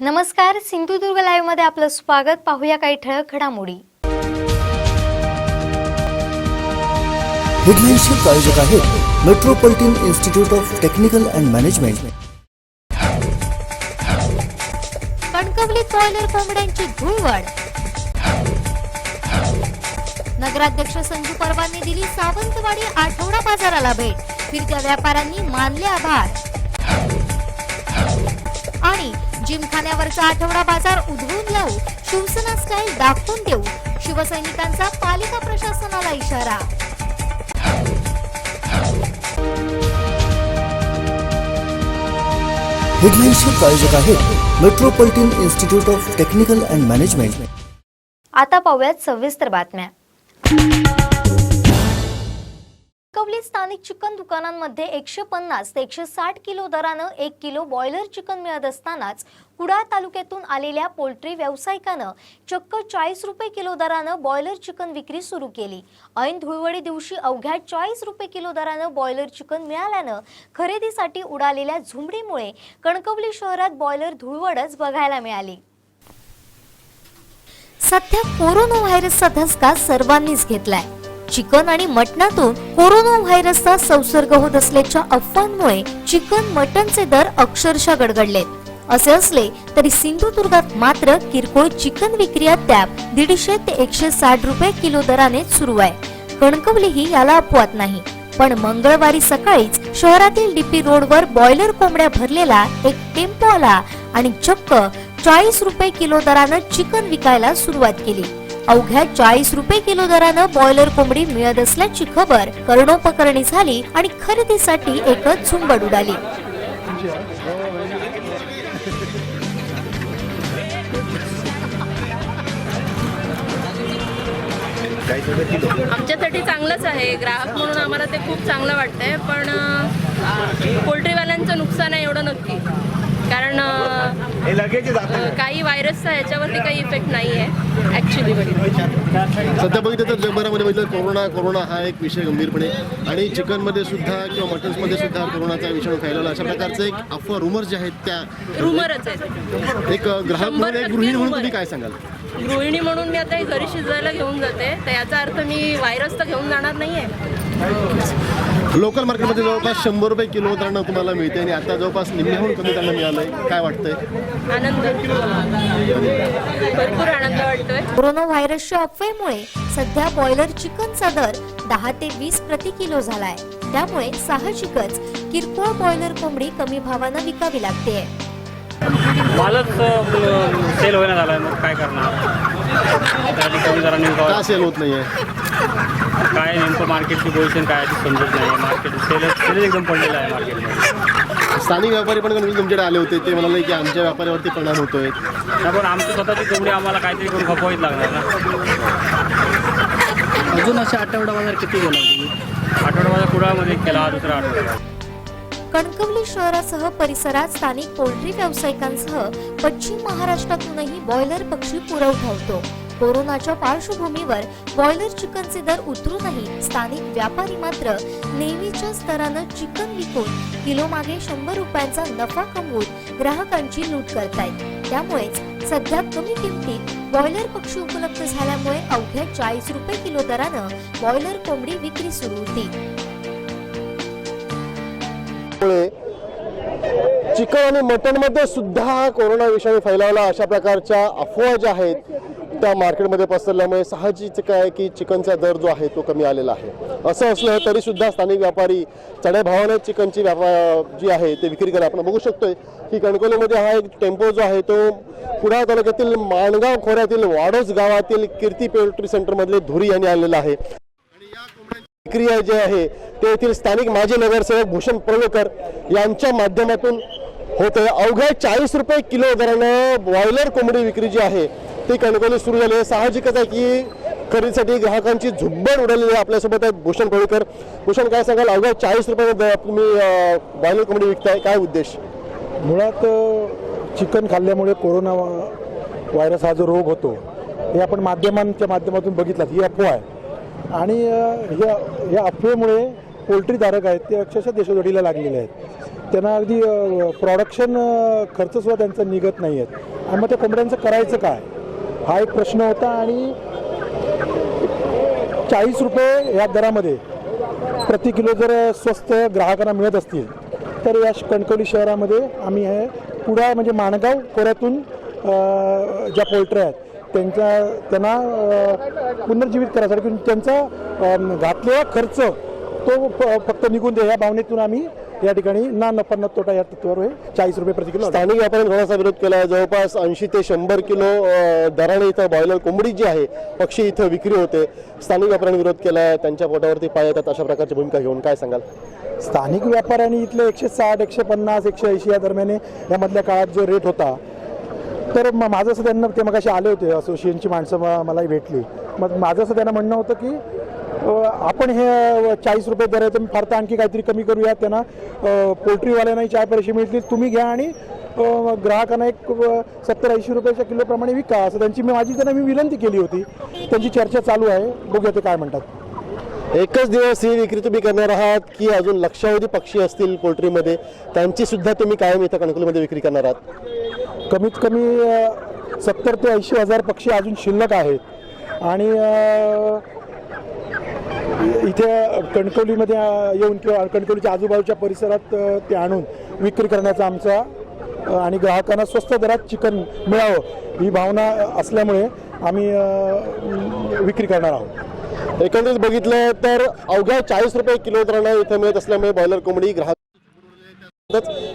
नमस्कार, सिंधुदुर्ग लाईव्ह मध्ये आपलं स्वागत। पाहूया काही ठळक घडामोडी। हेडलाईन्सचे प्रायोजक आहेत metropolitan institute of technical and management. कणकवलीत बॉयलर कोंबड्यांची धुळवड। नगराध्यक्ष संजू परवांनी दिली सावंतवाडी आठवडा बाजाराला भेट। फिरत्या व्यापाऱ्यांनी मानले आभार। आणि जिमखान्यावरचा आठवडा बाजार उधळून लावू, शिवसेना स्टाईल दाखवून देऊ, शिवसैनिकांचा पालिका प्रशासनाला इशारा। हेडलाईन्सचे प्रायोजक आहेत metropolitan institute of technical and management. आता पाहूयात सविस्तर बातम्या। कणकवली स्थानिक चिकन दुकानांमध्ये 150 ते 160 किलो दरानं 1 किलो बॉयलर चिकन मिळत असतानाच कुडाळ तालुक्यातून आलेल्या पोल्ट्री व्यावसायिकानं चक्क 40 रुपये किलो दरानं बॉयलर चिकन विक्री सुरू केली। ऐन धुळवडी दिवशी अवघ्या 40 रुपये किलो दरानं बॉयलर चिकन मिळाल्यानं खरेदीसाठी उडालेल्या झुंबडीमुळे कणकवली शहरात बॉयलर धुळवडच बघायला मिळाली। सध्या कोरोना व्हायरसचा धसका सर्वांनीच घेतलाय। चिकन आणि मटणातून कोरोना व्हायरसचा संसर्ग होत असल्याच्या अफवांमुळे चिकन मटणचे दर अक्षरशः गडगडलेत। असे असले तरी सिंधुदुर्गात मात्र किरकोळ चिकन विक्री अद्याप 150 ते 160 रुपये किलो दराने सुरू आहे। कणकवली ही याला अपवाद नाही, पण मंगळवारी सकाळीच शहरातील डीपी रोडवर बॉयलर कोंबड्या भरलेला एक टेम्पो आला आणि चक्क 40 रुपये किलो दरानं चिकन विकायला सुरुवात केली। अवघ्या 40 रुपये किलो दरानं बॉयलर कोंबडी मिळत असल्याची खबर कर्णोपकर्णी झाली आणि खरेदीसाठी एकच झुंबड उडाली। आमच्यासाठी चांगलंच आहे, ग्राहक म्हणून आम्हाला ते खूप चांगलं वाटतंय, पण पोल्ट्रीवाल्यांचं नुकसान आहे एवढं नक्की, कारण काही व्हायरसचा याच्यावरती काही इफेक्ट नाही आहे ॲक्च्युली। सध्या बघितलं तर जगभरामध्ये बघितलं कोरोना हा एक विषय गंभीरपणे, आणि चिकनमध्ये सुद्धा किंवा मटन्समध्ये सुद्धा कोरोनाचा विषाणू फैलावला, अशा प्रकारचं एक अफवा रूमर जे आहेत त्या रूमरच आहेत। एक ग्राहक म्हणून, एक गृहिणी म्हणून तुम्ही काय सांगाल? गृहिणी म्हणून मी आता घरी शिजायला घेऊन जाते, तर याचा अर्थ मी व्हायरस तर घेऊन जाणार नाहीये। लोकल मार्केटमध्ये जवळपास 100 रुपये किलो दरानं तुम्हाला मिळते आणि आता जवळपास निम्म्याहून कमी दरानं मिळालंय, काय वाटतंय? आनंद, भरपूर आनंद वाटतोय। कोरोना व्हायरसच्या अफवेमुळे सध्या बॉयलर चिकनचा दर 10 ते 20 प्रति किलो झालाय। त्यामुळे साहजिकच किरकोळ बॉयलर कोंबडी कमी भावानं विकावी लागते। मालच सेल होईना झालाय, मग काय करणार? का सेल होत नाहीये? काय नेमकं मार्केटची पोझिशन काय आहे ती समजत नाही। मार्केट सेल एकदम पडलेलं आहे मार्केटमध्ये। स्थानिक व्यापारी पण तुमच्याकडे आले होते, ते म्हणाले की आमच्या व्यापाऱ्यावरती परिणाम होतोय। पण आमची स्वतःची कोंबडी आम्हाला काहीतरी करून खपवावीच लागणार ना। अजून अशा आठवडा बाजार किती गेला तुम्ही? आठवडा बाजार कुडाळमध्ये केला, दुसरा आठवडा। कणकवली शहरासह परिसरात स्थानिक पोल्ट्री व्यावसायिकांसह पश्चिम महाराष्ट्रातूनही बॉयलर पक्षी पुरवठा होतो। कोरोनाच्या पार्श्वभूमीवर बॉयलर चिकनचे दर उतरूनही स्थानिक व्यापारी मात्र नेहमीच्या स्तरानं चिकन विकून किलो मागे 100 रुपयांचा नफा कमवून ग्राहकांची लूट करतायत। त्यामुळेच सध्या कमी किमतीत बॉयलर पक्षी उपलब्ध झाल्यामुळे अवघ्या 40 रुपये किलो दरानं बॉयलर कोंबडी विक्री सुरू होती। चिकन आणि मटनमध्ये सुद्धा हा कोरोना विषाणू फैलावला, अशा प्रकारच्या अफवा ज्या आहेत त्या मार्केटमध्ये पसरल्यामुळे साहजिक आहे की चिकनचा दर जो आहे तो कमी आलेला आहे। असं असलं तरी सुद्धा स्थानिक व्यापारी चढ्या भावाने चिकनची जी आहे ते विक्री करतात। आपण बघू शकतोय की कणकवलीमध्ये हा एक टेम्पो जो आहे तो कुडाळ तालुक्यातील माणगाव खोऱ्यातील वाडोस गावातील कीर्ती पोल्ट्री सेंटर मधले धुरी यांनी आणलेला आहे। विक्री जे आहे ते येथील स्थानिक माजी नगरसेवक भूषण पडवळकर यांच्या माध्यमातून होते। अवघ्या 40 रुपये किलो दरानं बॉयलर कोंबडी विक्री जी आहे ती कणकवली सुरू झाली आहे। साहजिकच आहे की खरेदीसाठी ग्राहकांची झुंबड उडालेली आहे। आपल्यासोबत आहेत भूषण पडवळकर। भूषण, काय सांगाल? अवघ्या 40 रुपये तुम्ही बॉयलर कोंबडी विकताय, काय उद्देश? मुळात चिकन खाल्ल्यामुळे कोरोना व्हायरस हा जो रोग होतो हे आपण माध्यमांच्या माध्यमातून बघितला, ही अफवा आहे। आणि या अफवेमुळे पोल्ट्री धारक आहेत ते अक्षरशः देशोधडीला लागलेले आहेत। त्यांना अगदी प्रोडक्शन खर्चसुद्धा त्यांचा निघत नाही आहेत. आणि मग त्या कोंबड्यांचं करायचं काय हा एक प्रश्न होता. आणि 40 रुपये या दरामध्ये प्रति किलो जर स्वस्त ग्राहकांना मिळत असतील तर या कणकवली शहरामध्ये आम्ही हे कुडाळ म्हणजे माणगाव खोऱ्यातून ज्या पोल्ट्री आहेत त्यांना पुनर्जीवित करायसाठी त्यांचा घातलेला खर्च तो फक्त निघून दे या भावनेतून आम्ही या ठिकाणी ना नफा न तोटा या तत्वावर 40 रुपये प्रति किलो. स्थानिक व्यापाऱ्यांनी थोडासा विरोध केला आहे. जवळपास 80 ते 100 किलो दराने इथं बॉयलर कोंबडी जी आहे पक्षी इथं विक्री होते. स्थानिक व्यापाऱ्यांनी विरोध केला आहे. त्यांच्या पोटावरती पाय येतात अशा प्रकारची भूमिका घेऊन काय सांगाल? स्थानिक व्यापाऱ्यांनी इथले 160, 150, 180 या दरम्यान यामधल्या काळात जो रेट होता तर माझं असं त्यांना ते मगाशी आले होते असोसिएशनची माणसं मलाही भेटली. मग माझं असं त्यांना म्हणणं होतं की आपण हे 40 रुपये दर आहे तर फार तर आणखी काहीतरी कमी करूया. त्यांना पोल्ट्रीवाल्यांनाही 4 पैसे मिळतील तुम्ही घ्या आणि ग्राहकांना एक 70-80 रुपयाच्या किलोप्रमाणे विका असं त्यांना मी विनंती केली होती. त्यांची चर्चा चालू आहे. बघूया ते काय म्हणतात. एकच दिवस ही विक्री तुम्ही करणार आहात की अजून लक्षावधी पक्षी असतील पोल्ट्रीमध्ये त्यांची सुद्धा तुम्ही कायम इथं कणकवलीमध्ये विक्री करणार आहात? कमीत कमी 70 ते 80 हजार पक्षी अजून शिल्लक आहेत. आणि इथे कणकवलीमध्ये येऊन किंवा कणकवलीच्या आजूबाजूच्या परिसरात ते आणून विक्री करण्याचा आमचा आणि ग्राहकांना स्वस्त दरात चिकन मिळावं ही भावना असल्यामुळे आम्ही विक्री करणार आहोत. एकंदरीत बघितलं तर अवघ्या 40 रुपये किलो दरानं इथं मिळत असल्यामुळे बॉयलर कोंबडी ग्राहक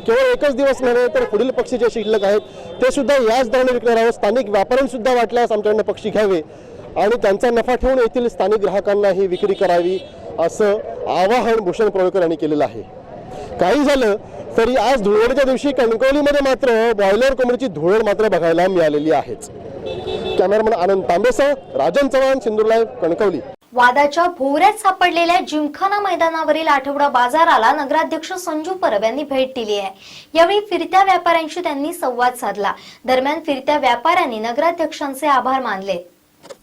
केवळ एकच दिवस नव्हे तर पुढील पक्षी जे शिल्लक आहेत ते सुद्धा याच दराने विकणार आहोत. स्थानिक व्यापाऱ्यांनी सुद्धा वाटल्यास आमच्याकडनं पक्षी घ्यावे आणि त्यांचा नफा ठेवून येथील स्थानिक ग्राहकांना ही विक्री करावी असं आवाहन भूषण पळवकर यांनी केलेलं आहे. काही झालं तरी आज धुळवडच्या दिवशी कणकवलीमध्ये मात्र बॉयलर कोंबडीची धुळवड मात्र बघायला मिळालेली आहेच. कॅमेरामन आनंद तांबेसह राजन चव्हाण, सिंधुदुर्ग लाईव्ह, कणकवली. वादाच्या भोवऱ्यात सापडलेल्या जिमखाना मैदानावरील आठवडा बाजाराला नगराध्यक्ष संजू परब यांनी भेट दिली आहे. यावेळी फिरत्या व्यापाऱ्यांशी त्यांनी संवाद साधला. दरम्यान फिरत्या व्यापाऱ्यांनी नगराध्यक्षांचे आभार मानले.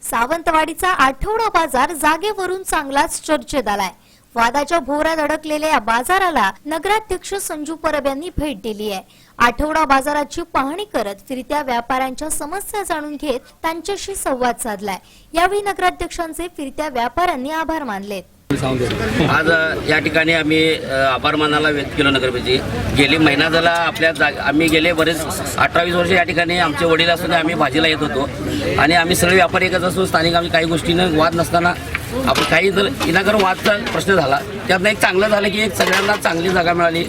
सावंतवाडीचा आठवडा बाजार जागेवरून चांगलाच चर्चेत आलाय. वादाच्या भोवऱ्यात अडकलेल्या या बाजाराला नगराध्यक्ष संजू परब यांनी भेट दिली आहे. आठवडा बाजाराची पाहणी करत फिरत्या व्यापाऱ्यांच्या समस्या जाणून घेत त्यांच्याशी संवाद साधलाय. यावेळी नगराध्यक्षांचे फिरत्या व्यापाऱ्यांनी आभार मानले. आज या ठिकाणी आम्ही आभार मानायला व्यक्त केलो. नगरपंचायत गेली महिना झाला आम्ही गेले बरेच 18-20 वर्ष या ठिकाणी आमचे वडील असून आम्ही भाजीला येत होतो आणि आम्ही सगळे व्यापारी एकच असून स्थानिक आम्ही काही गोष्टीनं वाद नसताना आपण काही जर इनाकर वादचा प्रश्न झाला त्यातनं एक चांगलं झालं की एक सगळ्यांना चांगली जागा मिळाली.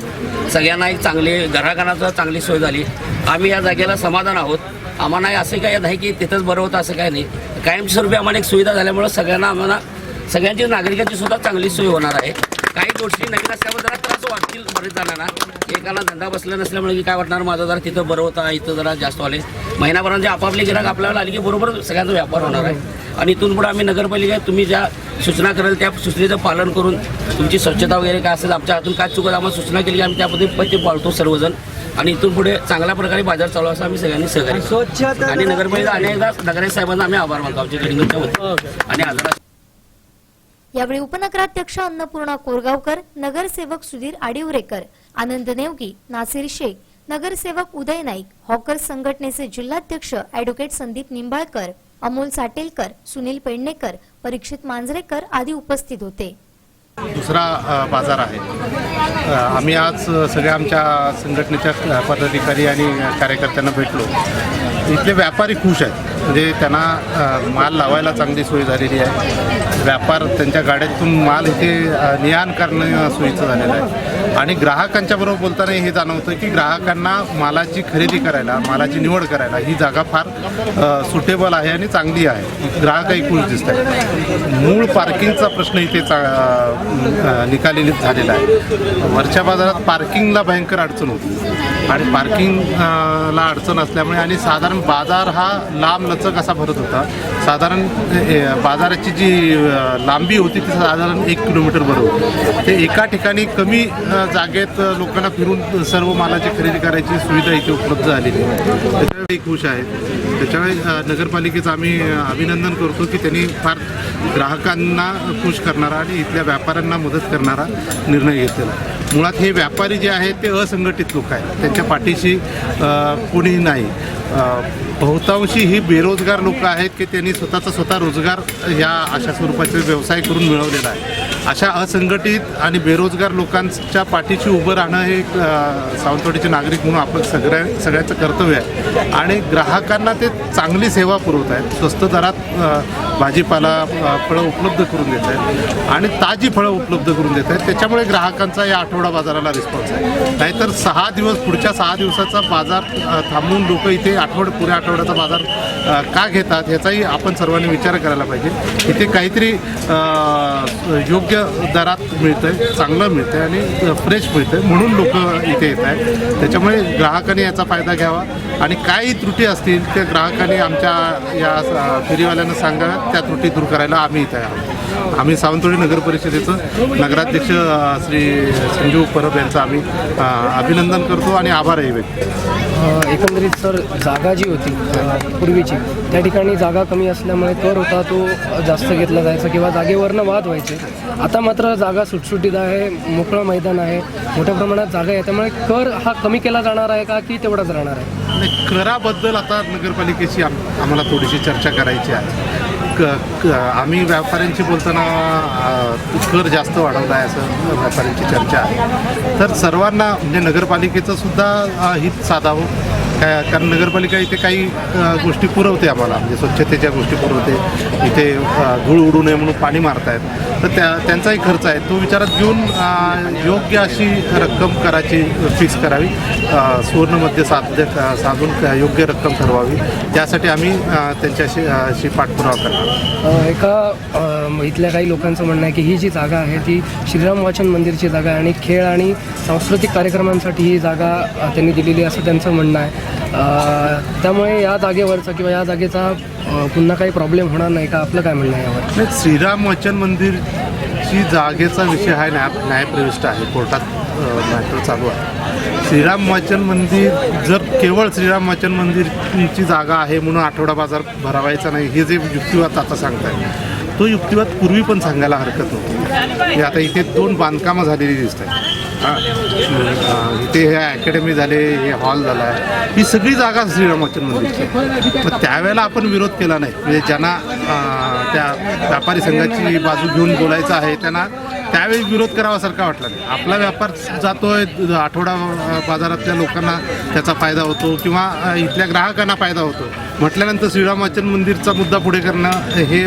सगळ्यांना एक चांगली ग्राहकांना चांगली सोय झाली. आम्ही या जागेला समाधान आहोत. आम्हाला असं काही नाही की तिथंच बरं होतं असं काही नाही. कायमस्वरूपी आम्हाला एक सुविधा झाल्यामुळं सगळ्यांना सगळ्यांची नागरिकांची सुद्धा चांगली सोय होणार आहे. काही गोष्टी नवीन असल्यामुळे जरा त्रास वाटतील बरेच जणांना. एकाला धंदा बसला नसल्यामुळे की काय वाटणार माझं जरा तिथं बरं होतं इथं जरा जास्त आले. महिनाभरांचे आपापले गिराक आपल्याला आली की बरोबर सगळ्यांचा व्यापार होणार आहे. आणि इथून पुढे आम्ही नगरपालिकेत तुम्ही ज्या सूचना कराल त्या सूचनेचं पालन करून तुमची स्वच्छता वगैरे काय असेल आमच्या हातून काय चुकत आम्हाला सूचना केली की आम्ही त्यामध्ये ते पाळतो सर्वजण. आणि इथून पुढे चांगल्या प्रकारे बाजार चालू असं आम्ही सगळ्यांनी सहकार्य आणि नगरपालिका अनेकदा नगराध्यक्ष साहेबांना आम्ही आभार मानतो आमच्या गडिंगच्या वतीने आणि आदरा. यावेळी उपनगराध्यक्ष अन्नपूर्णा कोरगावकर, नगरसेवक सुधीर आडिवरेकर, आनंद नेवगी, नासिर शेख, नगरसेवक उदय नाईक, हॉकर संघटनेचे जिल्हाध्यक्ष ॲडव्होकेट संदीप निंबाळकर, अमोल साटेलकर, सुनील पेडणेकर, परीक्षित मांजरेकर आदी उपस्थित होते. दुसरा बाजार आहे. आम्ही आज सगळ्या आमच्या संघटनेच्या पदाधिकारी आणि कार्यकर्त्यांना भेटलो. इथले व्यापारी खुश आहेत. म्हणजे त्यांना माल लावायला चांगली सोय झालेली आहे. व्यापार त्यांच्या गाड्यातून माल इथे ने-आण करणं सोयीचं झालेलं आहे. आणि ग्राहकांच्या बरोबर बोलताना हे जाणवतं की ग्राहकांना मालाची खरेदी करायला मालाची निवड करायला ही जागा फार सुटेबल आहे आणि चांगली आहे. ग्राहकही खुश दिसत आहेत. मूळ पार्किंगचा प्रश्न इथे निकाली झालेला आहे. वरच्या बाजारात पार्किंगला भयंकर अडचण होती आणि पार्किंगला अडचण असल्यामुळे आणि साधारण बाजार हा लांब लचक असा भरत होता. साधारण बाजाराची जी लांबी होती ती साधारण 1 किलोमीटर भर होती. ते एका ठिकाणी कमी जागेत लोकांना फिरून सर्व मालाची खरेदी करायची सुविधा इथे उपलब्ध झालेली आहे. त्याच्यावेळी खुश आहेत. त्याच्यामुळे नगरपालिकेचं आम्ही अभिनंदन करतो की त्यांनी फार ग्राहकांना खुश करणारा आणि इथल्या व्यापाऱ्यांना मदत करणारा निर्णय घेतलेला आहे. मुळात हे व्यापारी जे आहेत ते असंघटित लोक आहेत, त्यांच्या पाठीशी कोणीही नाही. बहुतांशी ही बेरोजगार लोक आहेत की त्यांनी स्वतः रोजगार या अशा स्वरूपाचे व्यवसाय करून मिळवलेला आहे. अशा असंघटित आणि बेरोजगार लोकांच्या पाठीशी उभं राहणं हे एक सावंतवाडीचे नागरिक म्हणून आपण सगळ्यांचं कर्तव्य आहे. आणि ग्राहकांना ते चांगली सेवा पुरवत आहेत, स्वस्त दरात भाजीपाला फळं उपलब्ध करून देत आहेत आणि ताजी फळं उपलब्ध करून देत आहेत. त्याच्यामुळे ग्राहकांचा या आठवडा बाजाराला रिस्पॉन्स आहे. नाहीतर 6 दिवस पुढच्या 6 दिवसाचा बाजार थांबवून लोक इथे पुऱ्या आठवड्याचा बाजार का घेतात याचाही आपण सर्वांनी विचार करायला पाहिजे. इथे काहीतरी योग्य दरात मिळतं आहे, चांगलं मिळतं आहे आणि फ्रेश मिळतं आहे म्हणून लोक इथे येत आहेत. त्याच्यामुळे ग्राहकांनी याचा फायदा घ्यावा आणि काही त्रुटी असतील त्या ग्राहकांनी आमच्या या फेरीवाल्यांना सांगाव्यात, त्या त्रुटी दूर करायला आम्ही इथे आहोत. आम्ही सावंतवाडी नगर परिषदेचं नगराध्यक्ष श्री संजीव परब यांचं आम्ही अभिनंदन करतो आणि आभारही व्यक्त करतो. एकंदरीत सर, जागा जी होती पूर्वीची त्या ठिकाणी जागा कमी असल्यामुळे कर होता तो जास्त घेतला जायचा किंवा जागेवरनं वाद व्हायचे. आता मात्र जागा सुटसुटीत आहे, मोकळं मैदान आहे, मोठ्या प्रमाणात जागा आहे, त्यामुळे कर हा कमी केला जाणार आहे का की तेवढाच राहणार आहे? नाही, कराबद्दल आता नगरपालिकेशी आम्हाला थोडीशी चर्चा करायची आहे. आम्ही व्यापाऱ्यांशी बोलताना कर जास्त वाढवला आहे असं व्यापाऱ्यांची चर्चा आहे. तर सर्वांना म्हणजे नगरपालिकेचं सुद्धा हित साधावं, कारण नगरपालिका इथे काही गोष्टी पुरवते आम्हाला, म्हणजे स्वच्छतेच्या गोष्टी पुरवते. इथे धूळ उडू नये म्हणून पाणी मारतायत, तर त्यांचाही खर्च आहे तो विचारात घेऊन योग्य अशी रक्कम कराची फिक्स करावी, सुवर्णमध्ये साधून योग्य रक्कम ठरवावी. त्यासाठी आम्ही त्यांच्याशी पाठपुरावा करणार. इथल्या काही लोकांचं म्हणणं आहे की ही जी जागा आहे ती श्रीराम वाचन मंदिरची जागा आहे आणि खेळ आणि सांस्कृतिक कार्यक्रमांसाठी ही जागा त्यांनी दिलेली असं त्यांचं म्हणणं आहे. त्यामुळे या जागेवरचा किंवा या जागेचा पुन्हा काही प्रॉब्लेम होणार नाही का? आपलं काय म्हणणं आहे यावर? नाही, श्रीराम वाचन मंदिरची जागेचा विषय हा न्यायप्रविष्ट आहे, कोर्टात मॅटर चालू आहे. श्रीराम वाचन मंदिर जर केवळ श्रीराम वाचन मंदिरची जागा आहे म्हणून आठवडा बाजार भरवायचा नाही हे जे युक्तिवाद आता सांगताय तो युक्तिवाद पूर्वी पण सांगायला हरकत नव्हती. आता इथे 2 बांधकामं झालेली दिसत आहेत. इथे हे अकॅडमी झाले, हे हॉल झाला आहे, ही सगळी जागा श्रीराम वाचन मंदिरची. मग त्यावेळेला आपण विरोध केला नाही, म्हणजे ज्यांना त्या व्यापारी संघाची बाजू घेऊन बोलायचं आहे त्यांना त्यावेळी विरोध करावासारखा वाटला नाही. आपला व्यापार जातोय, आठवडा बाजारातल्या लोकांना त्याचा फायदा होतो किंवा इथल्या ग्राहकांना फायदा होतो म्हटल्यानंतर श्रीराम वाचन मंदिरचा मुद्दा पुढे करणं हे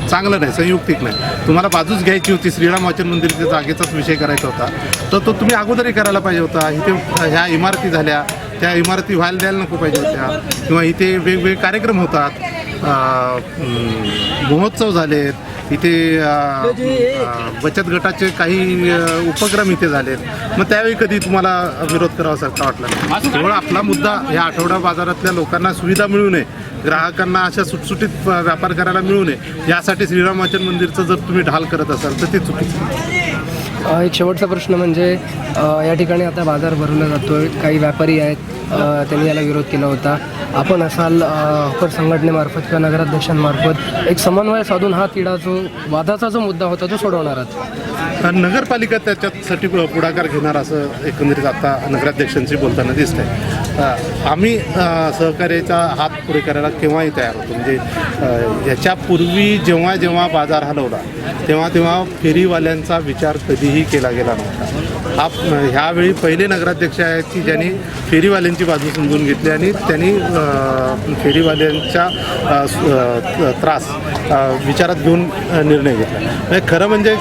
चांगलं नाही, संयुक्तिक नाही. तुम्हाला बाजूच घ्यायची होती, श्रीराम वाचन मंदिरच्या जागेचाच विषय करायचा होता तर तो तुम्ही अगोदरही करायला पाहिजे होता. इथे ह्या इमारती झाल्या, त्या इमारती व्हायला द्यायला नको पाहिजे होत्या, किंवा इथे वेगवेगळे कार्यक्रम होतात, महोत्सव झालेत, इथे बचत गटाचे काही उपक्रम इथे झालेत. मग त्यावेळी कधी तुम्हाला विरोध करावासारखा वाटला नाही. केवळ आपला मुद्दा ह्या आठवडा बाजारातल्या लोकांना सुविधा मिळू नये, ग्राहकांना अशा सुटसुटीत व्यापार करायला मिळू नये यासाठी श्रीराम वाचन मंदिरचं जर तुम्ही ढाल करत असाल तर ते चुकीचं. एक शेवटचा प्रश्न म्हणजे या ठिकाणी आता बाजार भरवला जातो आहे, काही व्यापारी आहेत त्यांनी याला विरोध केला होता. आपण असाल हॉकर संघटनेमार्फत किंवा नगराध्यक्षांमार्फत एक समन्वय साधून हा तिढा जो वादाचा जो मुद्दा होता तो सोडवणार आहात? नगरपालिका त्याच्यासाठी पुढाकार घेणार असं एकंदरीत आता नगराध्यक्षांशी बोलताना दिसतंय. आम्ही सहकार्याचा हात पुढे करायला केव्हाही तयार होतो. म्हणजे याच्यापूर्वी जेव्हा जेव्हा बाजार हलवला तेव्हा फेरीवाल्यांचा विचार कधीही केला गेला नव्हता. ह्यावेळी पहिले नगराध्यक्ष आहेत की ज्यांनी फेरीवाल्यांची बाजू समजून घेतली आणि त्यांनी फेरीवाल्यांचा त्रास विचारात घेऊन निर्णय घेतला. खरं म्हणजे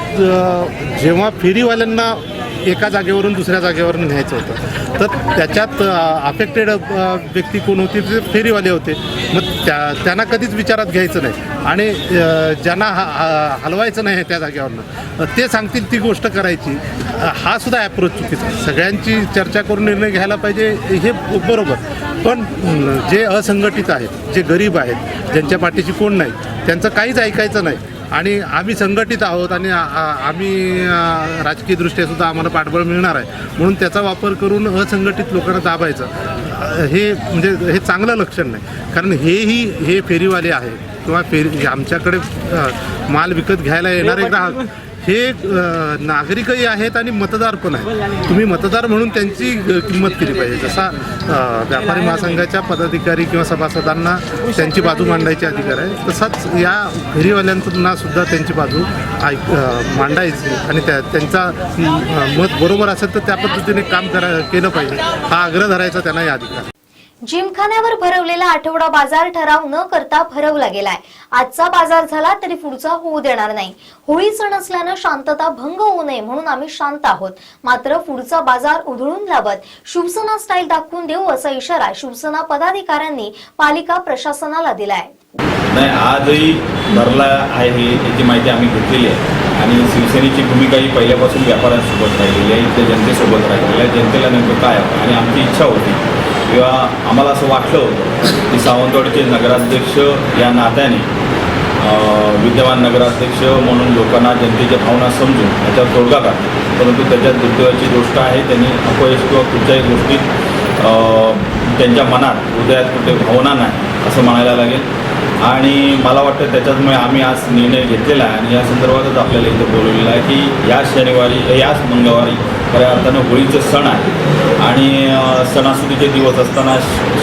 जेव्हा फेरीवाल्यांना एका जागेवरून दुसऱ्या जागेवर न्यायचं होतं तर त्याच्यात अफेक्टेड व्यक्ती कोण होती ते फेरीवाले होते. मग त्यांना कधीच विचारात घ्यायचं नाही आणि ज्यांना हलवायचं नाही त्या जागेवरनं ते सांगतील ती गोष्ट करायची, हा सुद्धा ॲप्रोच चुकीचा आहे. सगळ्यांची चर्चा करून निर्णय घ्यायला पाहिजे हे बरोबर, पण जे असंघटित आहेत, जे गरीब आहेत, ज्यांच्या पाठीशी कोण नाही त्यांचं काहीच ऐकायचं नाही. आणि आम्ही संघटित आहोत आणि आम्ही राजकीयदृष्ट्या सुद्धा आम्हाला पाठबळ मिळणार आहे म्हणून त्याचा वापर करून असंघटित लोकांना दाबायचं म्हणजे हे चांगलं लक्षण नाही. कारण हे फेरीवाले आहेत किंवा आमच्याकडे माल विकत घ्यायला येणारे ग्राहक हे नागरिकही आहेत आणि मतदार पण आहेत. तुम्ही मतदार म्हणून त्यांची किंमत केली पाहिजे. जसा व्यापारी महासंघाच्या पदाधिकारी किंवा सभासदांना त्यांची बाजू मांडायचे अधिकार आहे, तसाच या फेरीवाल्यांना सुद्धा त्यांची बाजू मांडायची आणि त्यांचा मत बरोबर असेल तर त्या पद्धतीने काम केलं पाहिजे, हा आग्रह धरायचा त्यांना या अधिकार. जिमखान्यावर भरवलेला आठवडा बाजार ठराव न करता भरवला गेलाय. आजचा बाजार झाला तरी पुढचा होऊ देणार नाही. होळी सण असल्यानं शांतता भंग होऊ नये म्हणून आम्ही शांत आहोत. मात्र पुढचा बाजार उधळून लावत शिवसेना स्टाईल दाखवून देऊ असा इशारा शिवसेना पदाधिकाऱ्यांनी पालिका प्रशासनाला दिलाय. नाही, आजही भरला आहे याची माहिती आम्ही घेतलेली आहे आणि शिवसेनेची भूमिका ही पहिल्यापासून व्यापाऱ्यांसोबत राहिलेली आहे, इथल्या जनतेसोबत राहिलेली आहे. जनतेला नेमकं काय हवं आणि आमची इच्छा होती किंवा आम्हाला असं वाटलं होतं की सावंतवाडीचे नगराध्यक्ष या नात्याने विद्यमान नगराध्यक्ष म्हणून लोकांना जनतेच्या भावना समजून याच्यावर तोडगा काढतो, परंतु त्याच्यात दुर्दैवाची गोष्ट आहे त्यांनी अपयश किंवा कुठच्याही गोष्टीत त्यांच्या मनात हृदयात कुठे भावना नाही असं म्हणायला लागेल. आणि मला वाटतं त्याच्यामुळे आम्ही आज निर्णय घेतलेला आहे आणि या संदर्भातच आपल्याला इथं बोलवलेलं आहे की याच मंगळवारी खऱ्या अर्थानं होळीचं सण आहे आणि सणासुदीचे दिवस असताना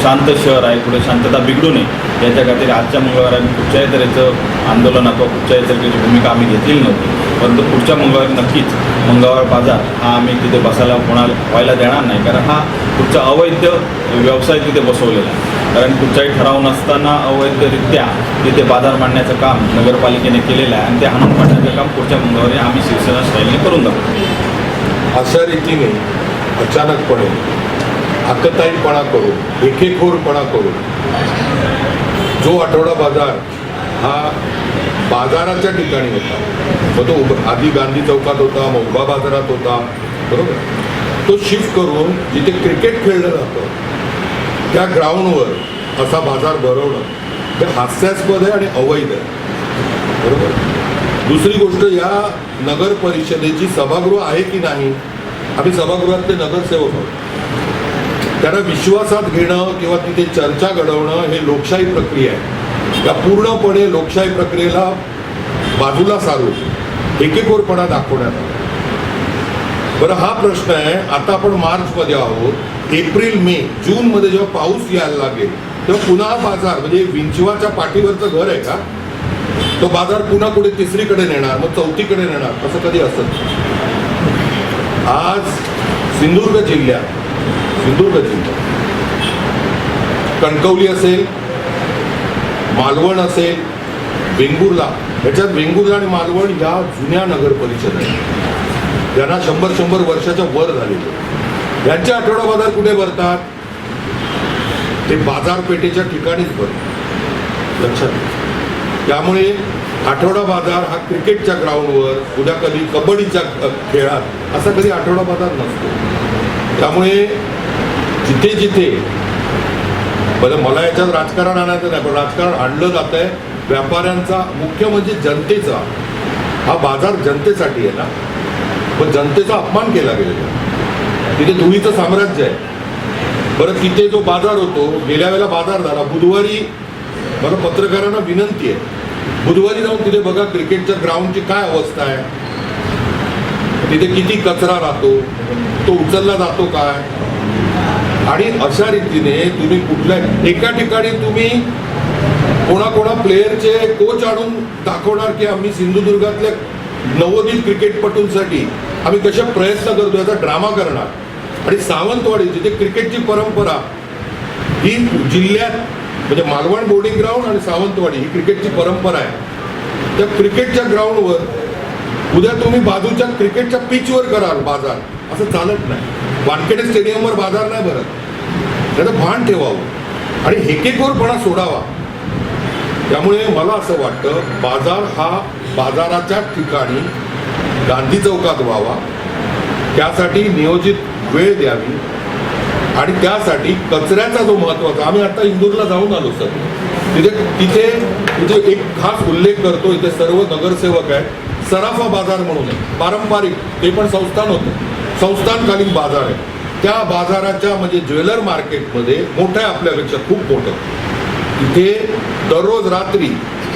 शांत शहर आहे, कुठे शांतता बिघडू नये याच्या खातीर आजच्या मंगळवारी आम्ही कुठच्याही तऱ्हेचं आंदोलन अथवा कुठच्याही तऱ्हेची भूमिका आम्ही घेतलेली नव्हती, परंतु पुढच्या मंगळवारी नक्कीच मंगळवार बाजार हा आम्ही तिथे बसायला व्हायला देणार नाही, कारण हा पुढचा अवैध व्यवसाय तिथे बसवलेला आहे. कारण कुठचाही ठराव नसताना अवैधरित्या तिथे बाजार मांडण्याचं काम नगरपालिकेने केलेलं आहे आणि ते हाणून पाडण्याचं काम पुढच्या मंगळवारी आम्ही शिवसेना स्टाईलने करून दाखवतो. अशा रीतीने अचानकपणे आकताईपणा करून एकेखोरपणा करून जो आठवडा बाजार हा बाजाराच्या ठिकाणी होता, मग तो आधी गांधी चौकात होता, मग उभा बाजारात होता, बरोबर, तो शिफ्ट करून जिथे क्रिकेट खेळलं जातं त्या ग्राउंडवर असा बाजार भरवणं हे हास्यास्पद आहे आणि अवैध आहे, बरोबर. दुसरी गोष्ट, या नगर परिषदेची सभागृह आहे की नाही, आम्ही सभागृहातले नगरसेवक आहोत, त्यांना विश्वासात घेणं किंवा तिथे चर्चा घडवणं हे लोकशाही प्रक्रिया आहे. या पूर्णपणे लोकशाही प्रक्रियेला बाजूला सारून एकेकोरपणा दाखवण्यात आला. बरं, हा प्रश्न आहे. आता आपण मार्चमध्ये आहोत, एप्रिल मे जूनमध्ये जेव्हा पाऊस यायला लागेल तेव्हा पुन्हा बाजार म्हणजे विंचवाच्या पाठीवरचं घर आहे का, तो बाजार पुन्हा कुठे तिसरीकडे नेणार, मग चौथीकडे नेणार, असं कधी असत. आज सिंधुदुर्ग जिल्ह्यात कणकवली असेल, मालवण असेल, वेंगुर्ला, ह्याच्यात वेंगुर्ला आणि मालवण या जुन्या नगर परिषद आहेत, त्यांना 100 वर्षाच्या वर झालेले. यांचे आठवडा बाजार कुठे भरतात, ते बाजारपेठेच्या ठिकाणीच भरतात, लक्षात घ्या. त्यामुळे आठवडा बाजार हा क्रिकेटच्या ग्राउंडवर, उद्या कधी कबड्डीच्या खेळात असा कधी आठवडा बाजार नसतो. त्यामुळे जिथे जिथे बरं, मला याच्यात राजकारण आणायचं नाही, पण राजकारण आणलं जात आहे व्यापाऱ्यांचा, मुख्य म्हणजे जनतेचा. हा बाजार जनतेसाठी आहे ना, पण जनतेचा अपमान केला गेलेला, तिथे धुळीचं साम्राज्य आहे. बरं, तिथे जो बाजार होतो, गेल्या वेळेला बाजार झाला बुधवारी, मला पत्रकारांना विनंती आहे, बुधवारी जाऊन तिथे बघा क्रिकेटच्या ग्राउंडची काय अवस्था आहे, तिथे किती कचरा राहतो, तो उचलला जातो काय. आणि अशा रीतीने तुम्ही कुठल्या एका ठिकाणी तुम्ही कोणा प्लेयरचे कोच आणून दाखवणार की आम्ही सिंधुदुर्गातल्या नवोदित क्रिकेटपटूंसाठी आम्ही कशा प्रयत्न करतो याचा ड्रामा करणार. आणि सावंतवाडी जिथे क्रिकेटची परंपरा ही जिल्ह्यात म्हणजे मालवण बोर्डिंग ग्राउंड आणि सावंतवाडी ही क्रिकेटची परंपरा आहे, त्या क्रिकेटच्या ग्राउंडवर उद्या तुम्ही बाजूच्या क्रिकेटच्या पिचवर कराल बाजार, असं चालत नाही. वानखेडे स्टेडियमवर बाजार नाही भरत, त्याचं भान ठेवावं आणि हेकेखोरपणा सोडावा. त्यामुळे मला असं वाटतं बाजार हा बाजाराच्या ठिकाणी गांधी चौकात व्हावा, त्यासाठी नियोजित वेळ द्यावी आणि त्यासाठी कचऱ्याचा जो महत्त्वाचा, आम्ही आता इंदूरला जाऊन आलो सर, तिथे एक खास उल्लेख करतो, इथे सर्व नगरसेवक आहेत, सराफा बाजार म्हणून आहे, पारंपरिक, ते पण संस्थान होतं, संस्थानकालीन बाजार आहे. त्या बाजाराच्या म्हणजे ज्वेलर मार्केटमध्ये मोठं आहे, आपल्यापेक्षा खूप मोठं. तिथे दररोज रात्री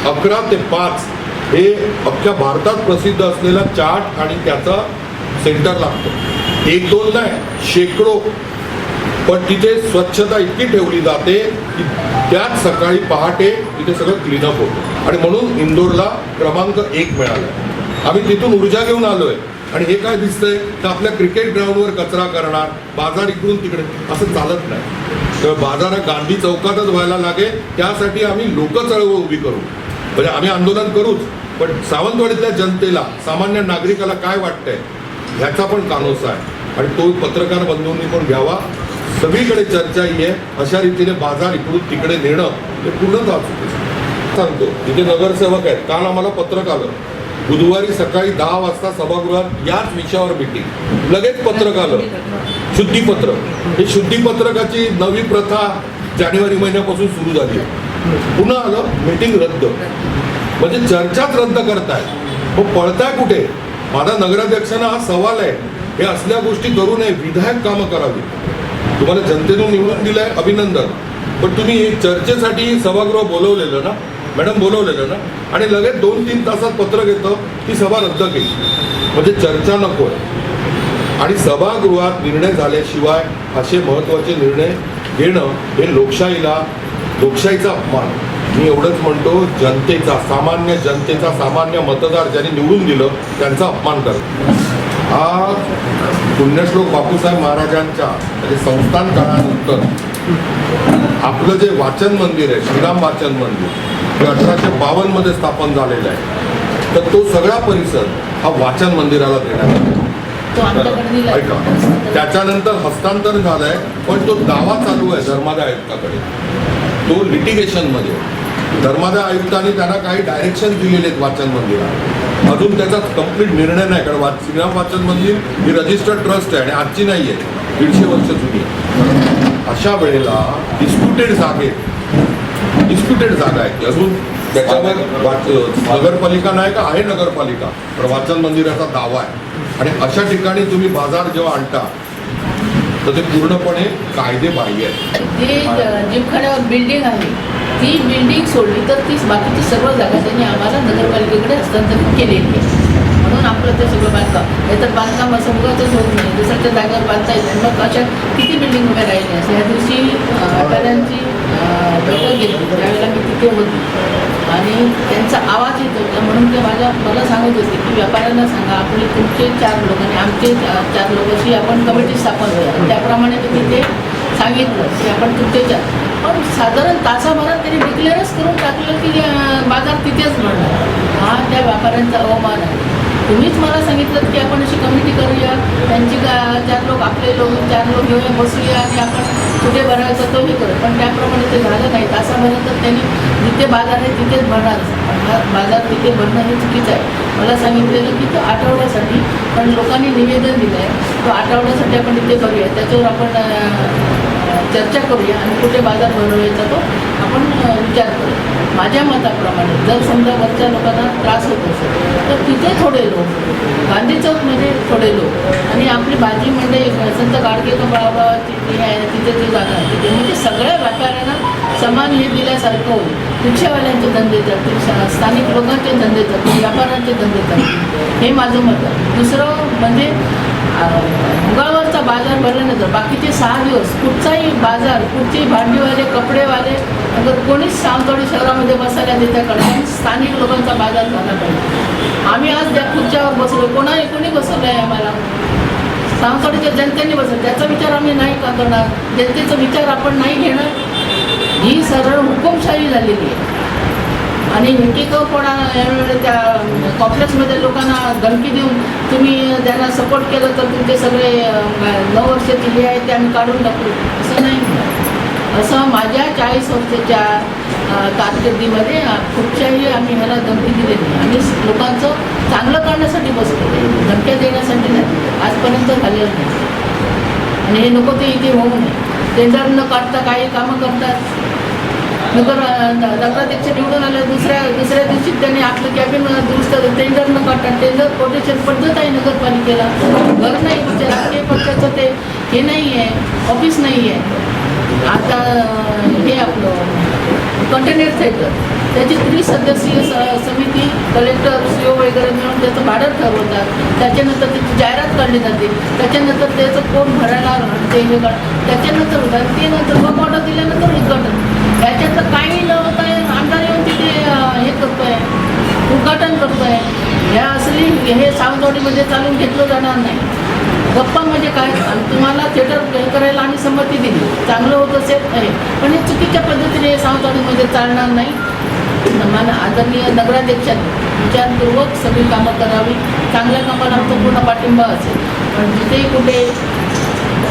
11 ते 5 हे अख्ख्या भारतात प्रसिद्ध असलेला चाट आणि त्याचा सेंटर लागतं. 1-2 नाही, शेकडो. पण तिथे स्वच्छता इतकी ठेवली जाते की त्याच सकाळी पहाटे तिथे सगळं क्लीनअप होतं आणि म्हणून इंदोरला क्रमांक 1 मिळाला. आम्ही तिथून ऊर्जा घेऊन आलोय. आणि हे काय दिसतंय तर आपल्या क्रिकेट ग्राउंडवर कचरा करणार, बाजार इकडून तिकडे, असं चालत नाही. तर बाजार गांधी चौकातच व्हायला लागेल. त्यासाठी आम्ही लोक चळवळ उभी करू, म्हणजे आम्ही आंदोलन करूच, पण सावंतवाडीतल्या जनतेला, सामान्य नागरिकाला काय वाटतंय ह्याचा पण कानोसा आहे आणि तो पत्रकार बंधूंनी पण घ्यावा. सगळीकडे चर्चा ही आहे. अशा रीतीने बाजार इकडून तिकडे नेणं हे पूर्णतः चुकीचं. सांगतो, तिथे नगरसेवक आहेत. काल आम्हाला पत्रक आलं, बुधवारी सकाळी 10 वाजता सभागृहात याच विषयावर मीटिंग, लगेच पत्रक आलं शुद्धीपत्रक. ही शुद्धीपत्रकाची नवी प्रथा जानेवारी महिन्यापासून सुरू झाली आहे. पुन्हा आलं मीटिंग रद्द, म्हणजे चर्चाच रद्द करताय. मग पळताय कुठे? माझा नगराध्यक्षांना हा सवाल आहे, हे असल्या गोष्टी करू नये, विधायक कामं करावी. तुम्हाला जनतेतून निवडून दिलंय, अभिनंदन, पण तुम्ही चर्चेसाठी सभागृह बोलवलेलं ना मॅडम, बोलवलेलं ना, आणि लगेच 2-3 तासात पत्रक येतं की सभा रद्द केली. म्हणजे चर्चा नको आहे. आणि सभागृहात निर्णय झाल्याशिवाय असे महत्त्वाचे निर्णय घेणं हे लोकशाहीचा अपमान. मी एवढंच म्हणतो, जनतेचा, सामान्य जनतेचा, सामान्य मतदार ज्यांनी निवडून दिलं त्यांचा अपमान करतो. हा पुण्यश्लोक बापूसाहेब महाराजांच्या म्हणजे संस्थान काळानंतर आपलं जे वाचन मंदिर आहे, श्रीराम वाचन मंदिर, हे 1852 मध्ये स्थापन झालेलं आहे. तर तो सगळा परिसर हा वाचन मंदिराला देण्यात आला. ऐका, त्याच्यानंतर हस्तांतर झालंय, पण तो दावा चालू आहे धर्मादाय आयुक्ताकडे. तो लिटिगेशनमध्ये धर्मादाय आयुक्तांनी त्यांना काही डायरेक्शन दिलेले आहेत वाचन मंदिराला. अजून त्याचा कम्प्लीट निर्णय नाही, कारण श्रीराम वाचन मंदिर ही रजिस्टर्ड ट्रस्ट आहे आणि आजची नाही आहे, 150 वर्ष जुनी आहे. अशा वेळेला डिस्प्युटेड जागा आहे. अजून त्याच्यावर नगरपालिका नाही का, आहे नगरपालिका, तर वाचन मंदिराचा दावा आहे. आणि अशा ठिकाणी तुम्ही बाजार जेव्हा आणता तर ते पूर्णपणे कायदेबाह्य आहे. ते जिमखान्यावर बिल्डिंग आहे, ती बिल्डिंग सोडली तर ती बाकीची सर्व जागा त्यांनी आम्हाला नगरपालिकेकडे हस्तांतरित केलेली आहे. म्हणून आपलं ते सगळं बांधकाम, नाहीतर बांधकाम असं उगाचच होत नाही, दुसऱ्याच्या जागेवर बांधता येईल. मग अशा किती बिल्डिंग उभ्या राहिल्या असं. ह्या दिवशी व्यापाऱ्यांची बैठक घेतली, त्यावेळेला मी तिथे होती आणि त्यांचा आवाज येत होता. म्हणून ते मला सांगत होते की व्यापाऱ्यांना सांगा, आपले तुमचे 4 लोक आणि आमचे 4 लोक अशी आपण कमिटी स्थापन करूया. त्याप्रमाणे ते तिथे सांगितलं की आपण तुमचे 4, पण साधारण तासाभरात त्यांनी डिक्लेअरच करून टाकलं की बाजार तिथेच भरणार. हा त्या व्यापाऱ्यांचा अवमान आहे. तुम्हीच मला सांगितलं की आपण अशी कमिटी करूया, त्यांची 4 लोक, आपले लोक 4 लोक घेऊया, बसूया आणि आपण कुठे भरायचं तो हे करू. पण त्याप्रमाणे ते झालं नाही. तासाभरात त्यांनी जिथे बाजार आहे तिथेच भरणार. बाजार तिथे भरणं हे चुकीचं आहे. मला सांगितलेलं की तो आठवड्यासाठी, पण लोकांनी निवेदन दिलं आहे, तो आठवड्यासाठी आपण इथे करूया, त्याच्यावर आपण चर्चा करूया आणि कुठे बाजार भरवायचा तो आपण विचार करूया. माझ्या मताप्रमाणे जर समजा वरच्या लोकांना त्रास होत असेल तर तिथे थोडे लोक, गांधी चौकमध्ये थोडे लोक, आणि आपली भाजी मंडई संत गाडगे बाबाची तिथे जी जागा आहे तिथे, म्हणजे सगळ्या व्यापाऱ्यांना समान हे दिल्यासारखं होईल. रिक्षावाल्यांचे धंदे चालतील, स्थानिक लोकांचे धंदे चालतील, व्यापाऱ्यांचे धंदे चालतील, हे माझं मत आहे. दुसरं म्हणजे मंगळवारचा बाजार भरल्यानंतर बाकीचे 6 दिवस कुठचाही बाजार, कुठचेही भांडीवाले, कपडेवाले, अगर कोणीच सावंतवाडी शहरामध्ये बसायला देत्याकडे स्थानिक लोकांचा बाजार झाला पाहिजे. आम्ही आज त्या खुर्च्यावर बसलो, कोणी बसवलं आहे आम्हाला? सावंतवाडीच्या जनतेने बसवलं. त्याचा विचार आम्ही नाही का करणार? जनतेचा विचार आपण नाही घेणार. ही सरळ हुकुमशाही झालेली आहे. आणि एकेकपणा यावेळी त्या कॉम्प्लेक्समध्ये लोकांना धमकी देऊन तुम्ही त्यांना सपोर्ट केलं तर तुमचे सगळे 9 वर्षाचे हे आहे ते आम्ही काढून टाकू, असं नाही. असं माझ्या 40 वर्षाच्या कारकिर्दीमध्ये कुठच्याही आम्ही ह्याला धमकी दिली नाही. आम्ही लोकांचं चांगलं करण्यासाठी बसतो, धमक्या देण्यासाठी नाही, आजपर्यंत झालेलं नाही. आणि हे नको ते इथे होऊ नये. टेंडर न काढता काही कामं करतात. नगराध्यक्ष निवडून आले, दुसऱ्या दिवशी त्यांनी आपलं कॅबिन दुरुस्त, टेंडर न काढता, टेंडर प्रोटेक्शन पद्धत आहे नगरपालिकेला, घर नाही, तुमच्या राजकीय पक्षाचं ते हे नाही आहे, ऑफिस नाही आहे. आता हे आपलं कंटेनर थिएटर त्याची त्रिसदस्यीय समिती कलेक्टर सीओ वगैरे मिळून त्याचं भाडं ठरवतात. त्याच्यानंतर त्याची जाहिरात काढली जाते. त्याच्यानंतर त्याचं कोण भरायला ते हे त्याच्यानंतर होतात. ते नंतर मग ऑर्डर दिल्यानंतर उद्घाटन. याच्यातलं काही न होत आहे. आमदार येऊन तिथे हे करतोय, उद्घाटन करतोय. ह्या असली हे सावंतवाडीमध्ये चालून घेतलं जाणार नाही. गप्पा म्हणजे काय, तुम्हाला थिएटर हे करायला आम्ही संमती दिली, चांगलं होत असेल आहे, पण हे चुकीच्या पद्धतीने सावंतवाडीमध्ये चालणार नाही. मला आदरणीय नगराध्यक्षांनी विचारपूर्वक सगळी कामं करावी. चांगल्या कामाला आमचा पूर्ण पाठिंबा असेल. पण जिथेही कुठे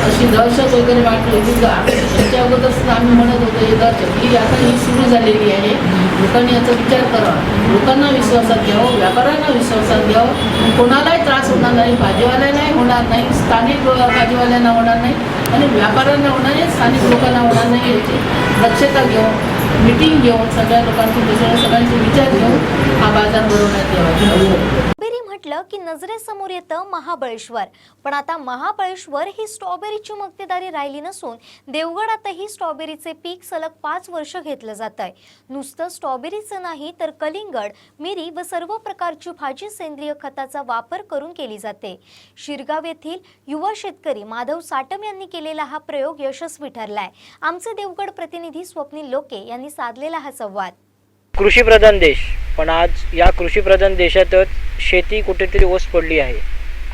अशी दहशत वगैरे वाटली की त्याच्या अगोदर सुद्धा आम्ही म्हणत होतो हे दहशत ही आता ही सुरू झालेली आहे. लोकांनी याचा विचार करावा, लोकांना विश्वासात घ्यावं, व्यापाऱ्यांना विश्वासात घ्यावं. कोणालाही त्रास होणार नाही, भाजीवाल्यांनाही होणार नाही, स्थानिक भाजीवाल्यांना होणार नाही आणि व्यापाऱ्यांना होणार नाही, स्थानिक लोकांना होणार नाही. याची दक्षता घेऊन मीटिंग घेऊन सगळ्या लोकांची सगळ्यांचे विचार घेऊन हा बाजार भरवण्यात यावा. स्ट्रॉबेरी म्हटलं की नजरेसमोर येतं महाबळेश्वर, पण आता महाबळेश्वर ही स्ट्रॉबेरीची मक्तेदारी राहिली नसून देवगडातही स्ट्रॉबेरीचे पीक सलग 5 वर्ष घेतलं जात आहे. नुसतं स्ट्रॉबेरीचं नाही तर कलिंगड, मिरी व सर्व प्रकारची भाजी सेंद्रिय खताचा वापर करून केली जाते. शिरगाव येथील युवा शेतकरी माधव साटम यांनी केलेला हा प्रयोग यशस्वी ठरलाय. आमचे देवगड प्रतिनिधी स्वप्नील लोके यांनी साधलेला हा संवाद. कृषीप्रधान देश, पण आज या कृषीप्रधान देशातच शेती कुठेतरी ओस पडली आहे.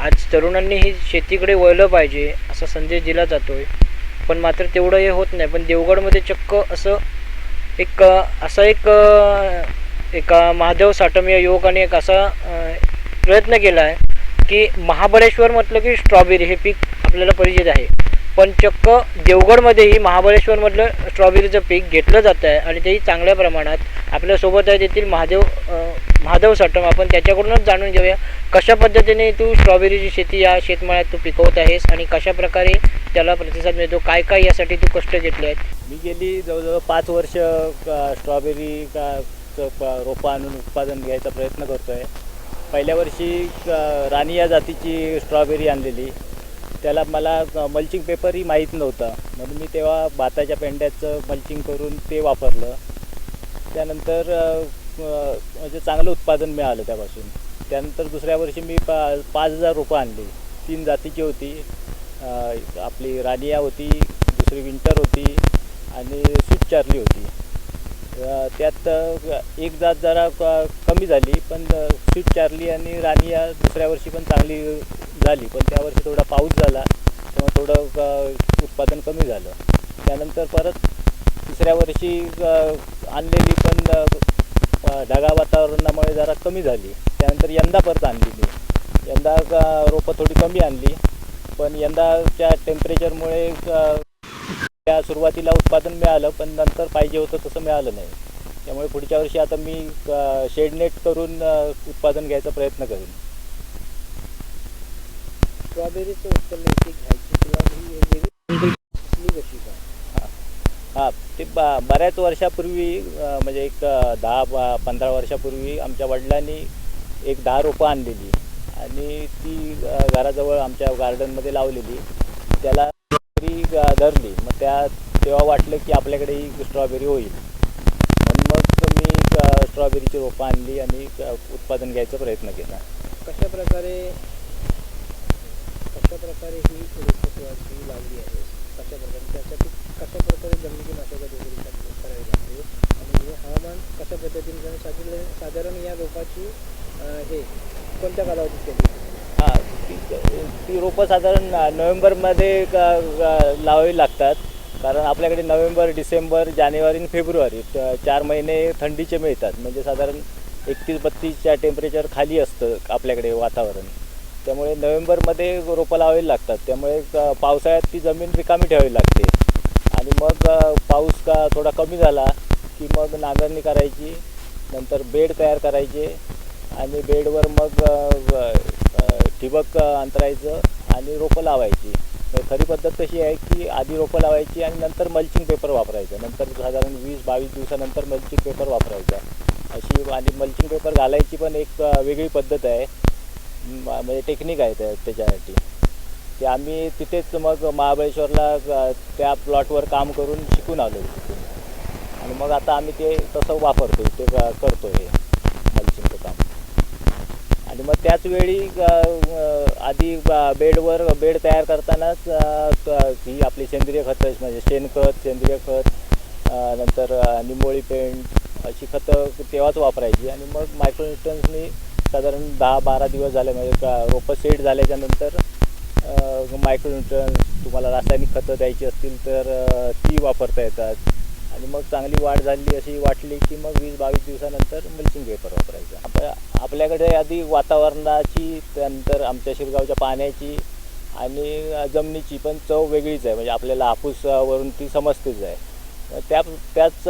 आज तरुणांनी ही शेतीकडे वळलं पाहिजे असा संदेश दिला जातोय, पण मात्र तेवढं हे होत नाही. पण देवगडमध्ये चक्क एक महादेव साटम या युवकाने एक असा प्रयत्न केला आहे की महाबळेश्वर म्हटलं की स्ट्रॉबेरी हे पीक आपल्याला परिचित आहे, पण चक्क देवगडमध्येही महाबळेश्वरमधलं स्ट्रॉबेरीचं पीक घेतलं जातं आहे आणि तेही चांगल्या प्रमाणात. आपल्यासोबत आहे तेथील महादेव साटम, आपण त्याच्याकडूनच जाणून घेऊया कशा पद्धतीने तू स्ट्रॉबेरीची शेती या शेतमाळ्यात तू पिकवत आहेस आणि कशा प्रकारे त्याला प्रतिसाद मिळतो, काय काय यासाठी तू कष्ट घेतले आहेत. मी गेली जवळजवळ 5 वर्ष स्ट्रॉबेरी रोपं आणून उत्पादन घ्यायचा प्रयत्न करतो आहे. पहिल्या वर्षी राणी या जातीची स्ट्रॉबेरी आणलेली, त्याला मला मल्चिंग पेपरही माहीत नव्हता, म्हणून मी तेव्हा भाताच्या पेंड्याचं मल्चिंग करून ते वापरलं. त्यानंतर म्हणजे चांगलं उत्पादन मिळालं त्यापासून. त्यानंतर दुसऱ्या वर्षी मी 5,000 रोपं आणली. 3 जातीची होती, आपली रानिया होती, दुसरी विंटर होती आणि स्वीट चार्ली होती. त्यात एक जात जरा कमी झाली, पण स्वीट चार्ली आणि रानिया दुसऱ्या वर्षी पण चांगली झाली, पण त्या वर्षी थोडा पाऊस झाला तेव्हा थोडं उत्पादन कमी झालं. त्यानंतर परत तिसऱ्या वर्षी आणलेली पण ढगाळ वातावरणामुळे जरा कमी झाली. त्यानंतर यंदा परत आणली मी. यंदा रोपं थोडी कमी आणली, पण यंदाच्या टेम्परेचरमुळे त्या सुरुवातीला उत्पादन मिळालं, पण नंतर पाहिजे होतं तसं मिळालं नाही. त्यामुळे पुढच्या वर्षी आता मी शेडनेट करून उत्पादन घ्यायचा प्रयत्न करेन. स्ट्रॉबेरीचं उत्पन्न घ्यायची तुला कशी काय? हां, ते बऱ्याच वर्षापूर्वी म्हणजे एक 10-15 वर्षापूर्वी आमच्या वडिलांनी एक 10 रोपं आणलेली आणि ती घराजवळ आमच्या गार्डनमध्ये लावलेली. त्याला धरली, मग तेव्हा वाटलं की आपल्याकडे ही स्ट्रॉबेरी होईल, म्हणून मग मी स्ट्रॉबेरीची रोपं आणली आणि उत्पादन घ्यायचा प्रयत्न केला. कशा प्रकारे ही रोपं लावली आहे, त्यासाठी कशा प्रकारे जमिनीची नाशवत वगैरे करावी लागते आणि हे हवामान कशा पद्धतीने साधारण या रोपाची हे कोणत्या कालावधीत केली? ती रोपं साधारण नोव्हेंबरमध्ये लावावी लागतात, कारण आपल्याकडे नोव्हेंबर, डिसेंबर, जानेवारी आणि फेब्रुवारी 4 महिने थंडीचे मिळतात. म्हणजे साधारण 31-32च्या टेम्परेचर खाली असतं आपल्याकडे वातावरण, त्यामुळे नोव्हेंबरमध्ये रोपं लावावी लागतात. त्यामुळे पावसाळ्यात ती जमीन रिकामी ठेवावी लागते आणि मग पाऊस थोडा कमी झाला की मग नांगरणी करायची, नंतर बेड तयार करायचे आणि बेडवर मग ठिबक अंतरायचं आणि रोपं लावायची. खरी पद्धत कशी आहे की आधी रोपं लावायची आणि नंतर मल्चिंग पेपर वापरायचं, नंतर साधारण 20-22 दिवसानंतर मल्चिंग पेपर वापरायचा अशी. आणि मल्चिंग पेपर घालायची पण एक वेगळी पद्धत आहे, म्हणजे टेक्निक आहे त्याच्यासाठी. ते आम्ही तिथेच मग महाबळेश्वरला त्या प्लॉटवर काम करून शिकून आलो तिथून. आणि मग आता आम्ही ते तसं वापरतो, ते करतो हे मल्चिंगचं काम. आणि मग त्याच वेळी आधी बेड तयार करतानाच ही आपली सेंद्रिय खतं म्हणजे शेणखत, सेंद्रिय खत, नंतर निंबोळी पेंट अशी खतं तेव्हाच वापरायची. आणि मग मायक्रोन्यूट्रन्सनी साधारण 10-12 दिवस झाले म्हणजे रोपं सेट झाल्याच्या नंतर मायक्रोन्यूट्रन्स तुम्हाला रासायनिक खतं द्यायची असतील तर ती वापरता येतात. आणि मग चांगली वाढ झाली अशी वाटली की मग 20-22 दिवसानंतर मल्चिंग पेपर वापरायचा. आपल्याकडे आधी वातावरणाची, त्यानंतर आमच्या शिरगावच्या पाण्याची आणि जमिनीची पण चव वेगळीच आहे. म्हणजे आपल्याला हापूसवरून ती समजतेच आहे. त्याच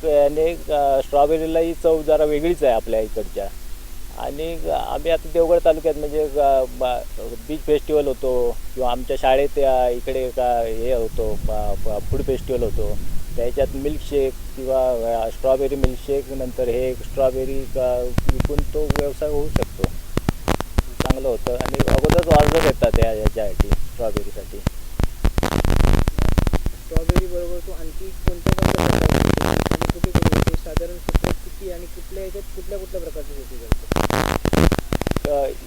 याने स्ट्रॉबेरीलाही चव जरा वेगळीच आहे आपल्या इकडच्या. आणि आम्ही आता देवगड तालुक्यात म्हणजे बीच फेस्टिवल होतो किंवा आमच्या शाळेत इकडे हे होतो फूड फेस्टिवल होतो, त्याच्यात मिल्कशेक किंवा स्ट्रॉबेरी मिल्कशेक, नंतर हे स्ट्रॉबेरी विकून तो व्यवसाय होऊ शकतो, चांगलं होतं. आणि अगोदरच ऑर्डर येतात याच्यासाठी स्ट्रॉबेरीसाठी. स्ट्रॉबेरी बरोबर तो आणखी कोणत्या कुठे कुठे साधारण किती आणि कुठल्या ह्याच्यात कुठल्या प्रकारची शेती करतो?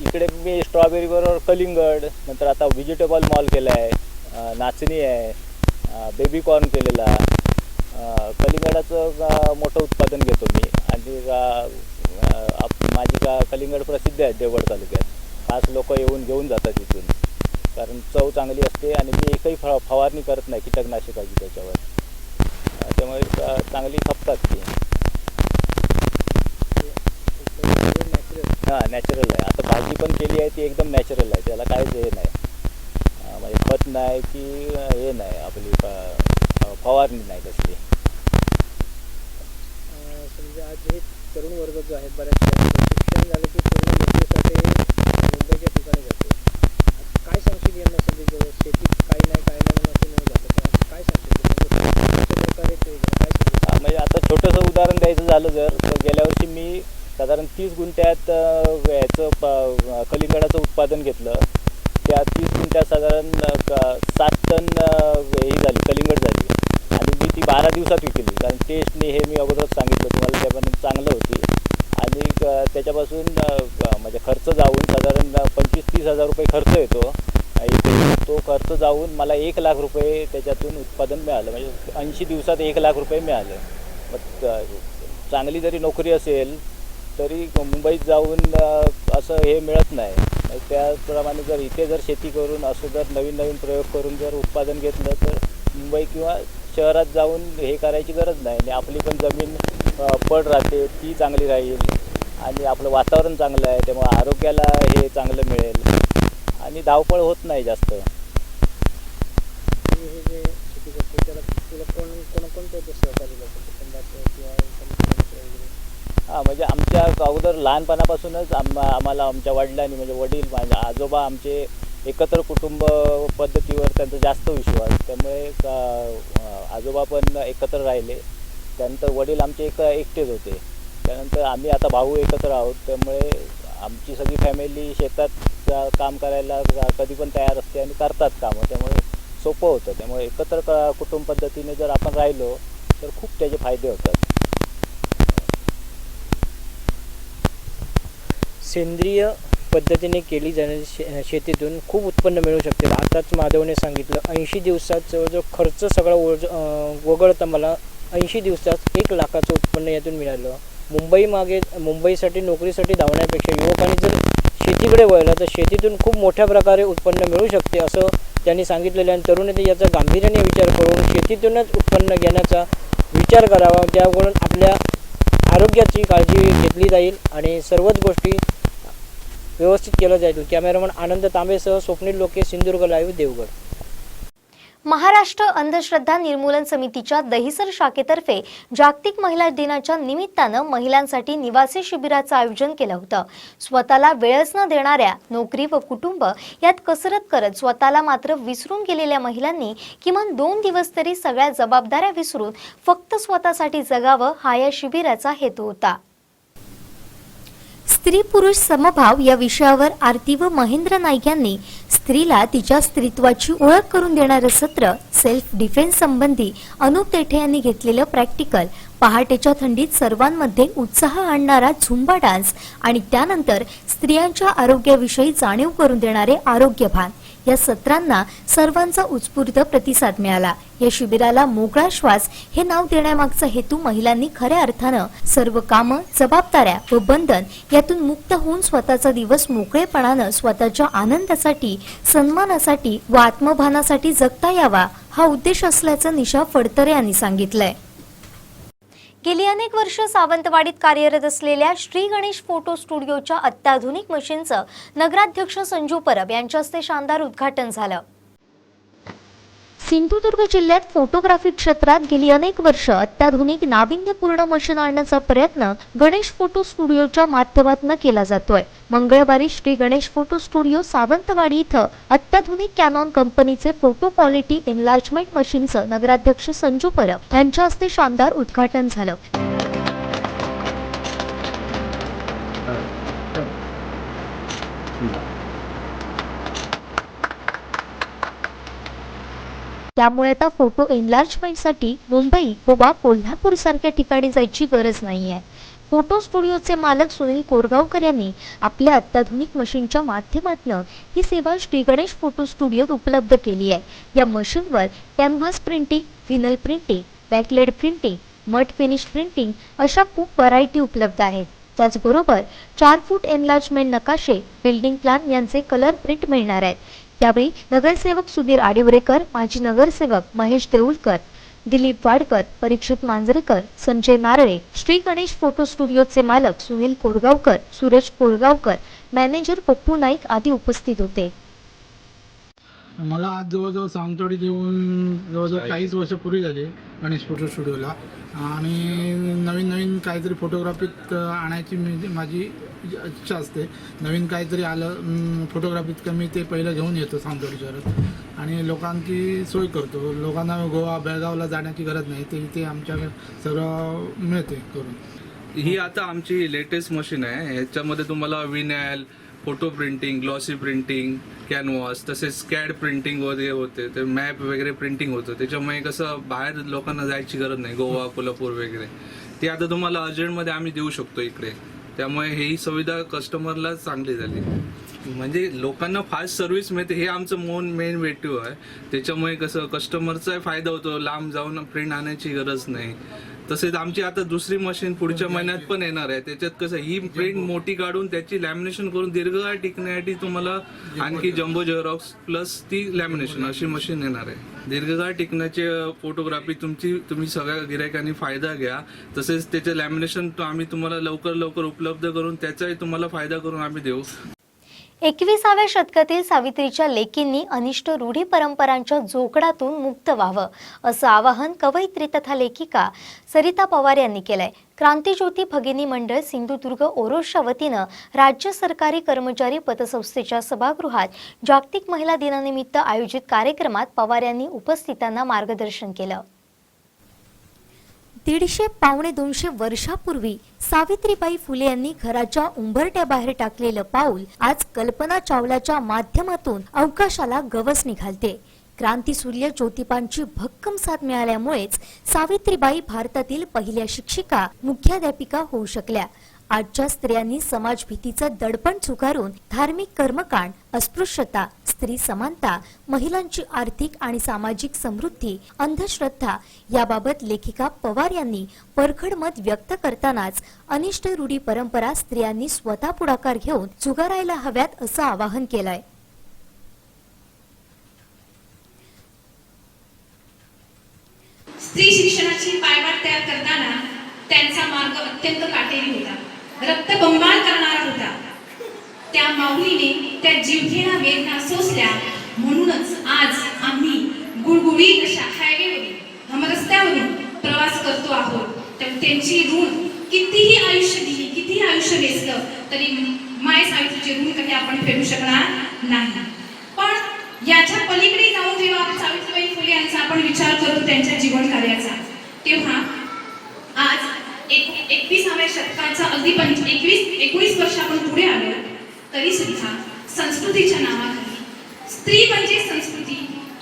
इकडे मी स्ट्रॉबेरी बरोबर कलिंगड, नंतर आता व्हेजिटेबल मॉल केला आहे, नाचणी आहे, बेबी कॉर्न केलेला. कलिंगडाचं मोठं उत्पादन घेतो मी. आणि माझी कलिंगड प्रसिद्ध आहे देवगड तालुक्यात. खास लोक येऊन घेऊन जातात इथून, कारण चव चांगली असते. आणि मी एकही फवारणी करत नाही कीटकनाशकाची त्याच्यावर, त्यामुळे चांगली खपतात ती. हां, नॅचरल आहे. आता भाजी पण केली आहे ती एकदम नॅचरल आहे, त्याला काहीच हे नाही, म्हणजे खत नाही की हे नाही, आपली फवारणी नाही कसली. समजा आज हे तरुण वर्ग जो आहे बऱ्याच शिक्षण झालं की तरुण नोकरीसाठी मुंबईच्या ठिकाणी जातो. काय सांगशील यांना? समजा शेतीत काही नाही म्हणून असं नाही जातं, काय सांगशील प्रकारे ते काय सांगू? म्हणजे आता छोटंसं उदाहरण द्यायचं झालं तर गेल्या वर्षी मी साधारण 30 गुंठ्यात याचं कलिंगडाचं उत्पादन घेतलं. त्या 30 गुंठ्यात साधारण 7 टन ही झाली कलिंगड झाली. आणि मी ती 12 दिवसात विकली, कारण टेस्टने हे मी अगोदरच सांगितलं तुम्हाला, त्या पण चांगलं होती. आणि त्याच्यापासून म्हणजे खर्च जाऊन साधारण 25-30 हजार रुपये खर्च येतो इथे. तो खर्च जाऊन मला 1 लाख रुपये त्याच्यातून उत्पादन मिळालं. म्हणजे 80 दिवसात 1 लाख रुपये मिळाले. मग चांगली जरी नोकरी असेल तरी मुंबईत जाऊन असं हे मिळत नाही. त्याप्रमाणे जर इथे जर शेती करून असं जर नवीन प्रयोग करून जर उत्पादन घेतलं तर मुंबई किंवा शहरात जाऊन हे करायची गरज नाही. आणि आपली पण जमीन पड राहते, ती चांगली राहील. आणि आपलं वातावरण चांगलं आहे, त्यामुळे आरोग्याला हे चांगलं मिळेल आणि धावपळ होत नाही जास्त. हे जे शेती करतो त्याला तुला कोणकोणतं सहकार्य करतो? हां, म्हणजे आमच्या अगोदर लहानपणापासूनच आम्हाला आमच्या वडिलांनी म्हणजे वडील माझे आजोबा आमचे एकत्र कुटुंब पद्धतीवर त्यांचा जास्त विश्वास, त्यामुळे आजोबा पण एकत्र राहिले. त्यानंतर वडील आमचे एकटेच होते. त्यानंतर आम्ही आता भाऊ एकत्र आहोत, त्यामुळे आमची सगळी फॅमिली शेतात काम करायला कधी पण तयार असते आणि करतात कामं, त्यामुळे सोपं होतं. त्यामुळे एकत्र कुटुंब पद्धतीने जर आपण राहिलो तर खूप त्याचे फायदे होतात. सेंद्रिय पद्धतीने केली जाणारी शेतीतून खूप उत्पन्न मिळू शकते. आताच माधवने सांगितलं 80 दिवसात जवळजवळ खर्च सगळा वगळता मला 80 दिवसात 1 लाखाचं उत्पन्न यातून मिळालं. मुंबईसाठी नोकरीसाठी धावण्यापेक्षा युवकांनी जर शेतीकडे वळलं तर शेतीतून खूप मोठ्या प्रकारे उत्पन्न मिळू शकते असं त्यांनी सांगितलेलं. आणि तरुणांनी याचा गांभीर्याने विचार करून शेतीतूनच उत्पन्न घेण्याचा विचार करावा. त्याकडून आपल्या आरोग्याची काळजी घेतली जाईल आणि सर्वच गोष्टी व्यवस्थित केलं जाईल. कॅमेरामन आनंद तांबेसह स्वप्नील लोके, सिंधुदुर्ग लाईव्ह, देवगड. महाराष्ट्र अंधश्रद्धा निर्मूलन समितीच्या दहिसर शाखेतर्फे जागतिक महिला दिनाच्या निमित्तानं महिलांसाठी निवासी शिबिराचं आयोजन केलं होतं. स्वतःला वेळच न देणाऱ्या नोकरी व कुटुंब यात कसरत करत स्वतःला मात्र विसरून गेलेल्या महिलांनी किमान 2 दिवस तरी सगळ्या जबाबदाऱ्या विसरून फक्त स्वतःसाठी जगावं हा या शिबिराचा हेतू होता. स्त्री पुरुष समभाव या विषयावर आरती व महेंद्र नाईक यांनी स्त्रीला तिच्या स्त्रीत्वाची ओळख करून देणारं सत्र, सेल्फ डिफेन्स संबंधी अनुप तेठे यांनी घेतलेलं प्रॅक्टिकल पहाटेच्या थंडीत सर्वांमध्ये उत्साह आणणारा झुंबा डान्स आणि त्यानंतर स्त्रियांच्या आरोग्याविषयी जाणीव करून देणारे आरोग्यभान या सत्रांना सर्वांचा उत्स्फूर्त प्रतिसाद मिळाला. या शिबिराला मोकळा श्वास हे नाव देण्यामागचा हेतू महिलांनी खऱ्या अर्थानं सर्व कामं, जबाबदाऱ्या व बंधन यातून मुक्त होऊन स्वतःचा दिवस मोकळेपणानं स्वतःच्या आनंदासाठी, सन्मानासाठी व आत्मभानासाठी जगता यावा हा उद्देश असल्याचं निशा फडतरे यांनी सांगितलंय. गेली अनेक वर्ष सावंतवाडीत कार्यरत असलेल्या श्री गणेश फोटो स्टुडिओच्या अत्याधुनिक मशीनचं नगराध्यक्ष संजू परब यांच्या हस्ते शानदार उद्घाटन झालं. सिंधुदुर्ग जिल्ह्यात फोटोग्राफी क्षेत्रात गेली अनेक वर्ष अत्याधुनिक नाविन्यपूर्ण मशीन आणण्याचा प्रयत्न गणेश फोटो स्टुडिओच्या माध्यमातून केला जातोय. मंगळवारी श्री गणेश फोटो स्टुडिओ सावंतवाडी इथं अत्याधुनिक कॅनॉन कंपनीचे फोटो क्वालिटी एनलार्जमेंट मशीनचं नगराध्यक्ष संजू परब यांच्या हस्ते शानदार उद्घाटन झालं. त्यामुळे आता फोटो एनलार्जमेंटसाठी मुंबई, गोवा, कोल्हापूर सारख्या ठिकाणी जायची गरज नाहीये. फोटो स्टुडिओचे मालक सुनील कोरगावकर यांनी आपल्या अत्याधुनिक मशीनच्या माध्यमातून ही सेवा श्री गणेश फोटो स्टुडिओत उपलब्ध केली आहे. या मशीनवर कॅनव्हास प्रिंटिंग, व्हिनल प्रिंटिंग, बॅकलेट प्रिंटिंग, मट फिनिश प्रिंटिंग अशा खूप व्हरायटी उपलब्ध आहेत. त्याचबरोबर 4 फूट एनलार्जमेंट नकाशे, बिल्डिंग प्लॅन यांचे कलर प्रिंट मिळणार आहेत. यावेळी नगरसेवक सुधीर आडिवरेकर, माजी नगरसेवक महेश देऊळकर, दिलीप वाडकर, परीक्षित मांजरेकर, संजय नारळे, श्री गणेश फोटो स्टुडिओचे मालक सुनील कोरगावकर, सुरेश कोरगावकर, मॅनेजर पप्पू नाईक आदी उपस्थित होते. मला आज जवळजवळ सावंतवाडीत येऊन जवळजवळ 40 वर्षापूर्वी झाली गणेश फोटो स्टुडिओला, आणि नवीन काहीतरी फोटोग्राफीत आणायची माझी इच्छा असते. नवीन काहीतरी आलं फोटोग्राफीत का मी ते पहिलं घेऊन येतो सावंतवाडी शहरात आणि लोकांची सोय करतो. लोकांना गोवा, बेळगावला जाण्याची गरज नाही, ते इथे आमच्याकडे सर्व मिळते करून. ही आता आमची लेटेस्ट मशीन आहे. ह्याच्यामध्ये तुम्हाला vinyl, photo printing, glossy printing, canvas, तसेच स्कॅड प्रिंटिंग वगैरे होते. ते मॅप वगैरे प्रिंटिंग होतं. त्याच्यामुळे कसं बाहेर लोकांना जायची गरज नाही, गोवा, कोल्हापूर वगैरे. ते आता तुम्हाला अर्जंटमध्ये आम्ही देऊ शकतो इकडे. त्यामुळे ही सुविधा कस्टमरला चांगली झाली. म्हणजे लोकांना फास्ट सर्व्हिस मिळते, हे आमचं मेन वेटिव आहे. त्याच्यामुळे कसं कस्टमरचा फायदा होतो, लांब जाऊन प्रिंट आणायची गरज नाही. तसेच आमची आता दुसरी मशीन पुढच्या महिन्यात पण येणार आहे. त्याच्यात कसं ही प्रिंट मोठी काढून त्याची लॅमिनेशन करून दीर्घकाळ टिकण्यासाठी तुम्हाला आणखी जम्बो झेरॉक्स प्लस ती लॅमिनेशन अशी मशीन येणार आहे. दीर्घकाळ टिकण्याची फोटोग्राफी तुम्ही सगळ्या गिरायकांनी फायदा घ्या. तसेच त्याचे लॅमिनेशन आम्ही तुम्हाला लवकर उपलब्ध करून त्याचाही तुम्हाला फायदा करून आम्ही देऊ. 21व्या शतकातील सावित्रीच्या लेकींनी अनिष्ट रूढी परंपरांच्या जोखडातून मुक्त व्हावं असं आवाहन कवयित्री तथा लेखिका सरिता पवार यांनी केलंय. क्रांतिज्योती भगिनी मंडळ सिंधुदुर्ग ओरोसच्या वतीनं राज्य सरकारी कर्मचारी पतसंस्थेच्या सभागृहात जागतिक महिला दिनानिमित्त आयोजित कार्यक्रमात पवार यांनी उपस्थितांना मार्गदर्शन केलं. 150-200 वर्षापूर्वी सावित्रीबाई फुले यांनी घराच्या उंबरट्याबाहेर टाकलेलं पाऊल आज कल्पना चावलाच्या माध्यमातून अवकाशाला गवस निघालते. क्रांतीसूर्य ज्योतिबांची भक्कम साथ मिळाल्यामुळेच सावित्रीबाई भारतातील पहिल्या शिक्षिका, मुख्याध्यापिका होऊ शकल्या. आजच्या स्त्रियांनी समाजभीतीचं दडपण झुगारून धार्मिक कर्मकांड, अस्पृश्यता, स्त्री समानता, महिलांची आर्थिक आणि सामाजिक समृद्धी, अंधश्रद्धा याबाबत लेखिका पवार यांनी परखड मत व्यक्त करतानाच अनिष्ट रूढी परंपरा स्त्रियांनी स्वतः पुढाकार घेऊन झुगारायला हव्यात असं आवाहन केलंय. स्त्री शिक्षणाची पायवाट तयार करताना त्यांचा मार्ग अत्यंत काटेरी होता, रक्तबंबाळ करणारा होता. त्या माऊलीने त्या जिव्हेना वेदना सोसल्या, म्हणूनच आज आम्ही गुळगुळीत अशा हायवेवरून, हमरस्त्यावरून प्रवास करतो आहोत. तर त्यांची ऋण कितीही आयुष्य दिली, कितीही आयुष्य वेचलं तरी माय सावित्रीचे ऋण काही आपण फेडू शकणार नाही. पण याच्या पलीकडे जाऊन जेव्हा आपण सावित्रीबाई फुले यांचा आपण विचार करतो त्यांच्या जीवन कार्याचा, तेव्हा आज 21व्या शतकाचा अगदी 19 वर्ष आपण पुढे आलो तरी सुद्धा संस्कृतीच्या नावाखाली स्त्री म्हणजे संस्कृती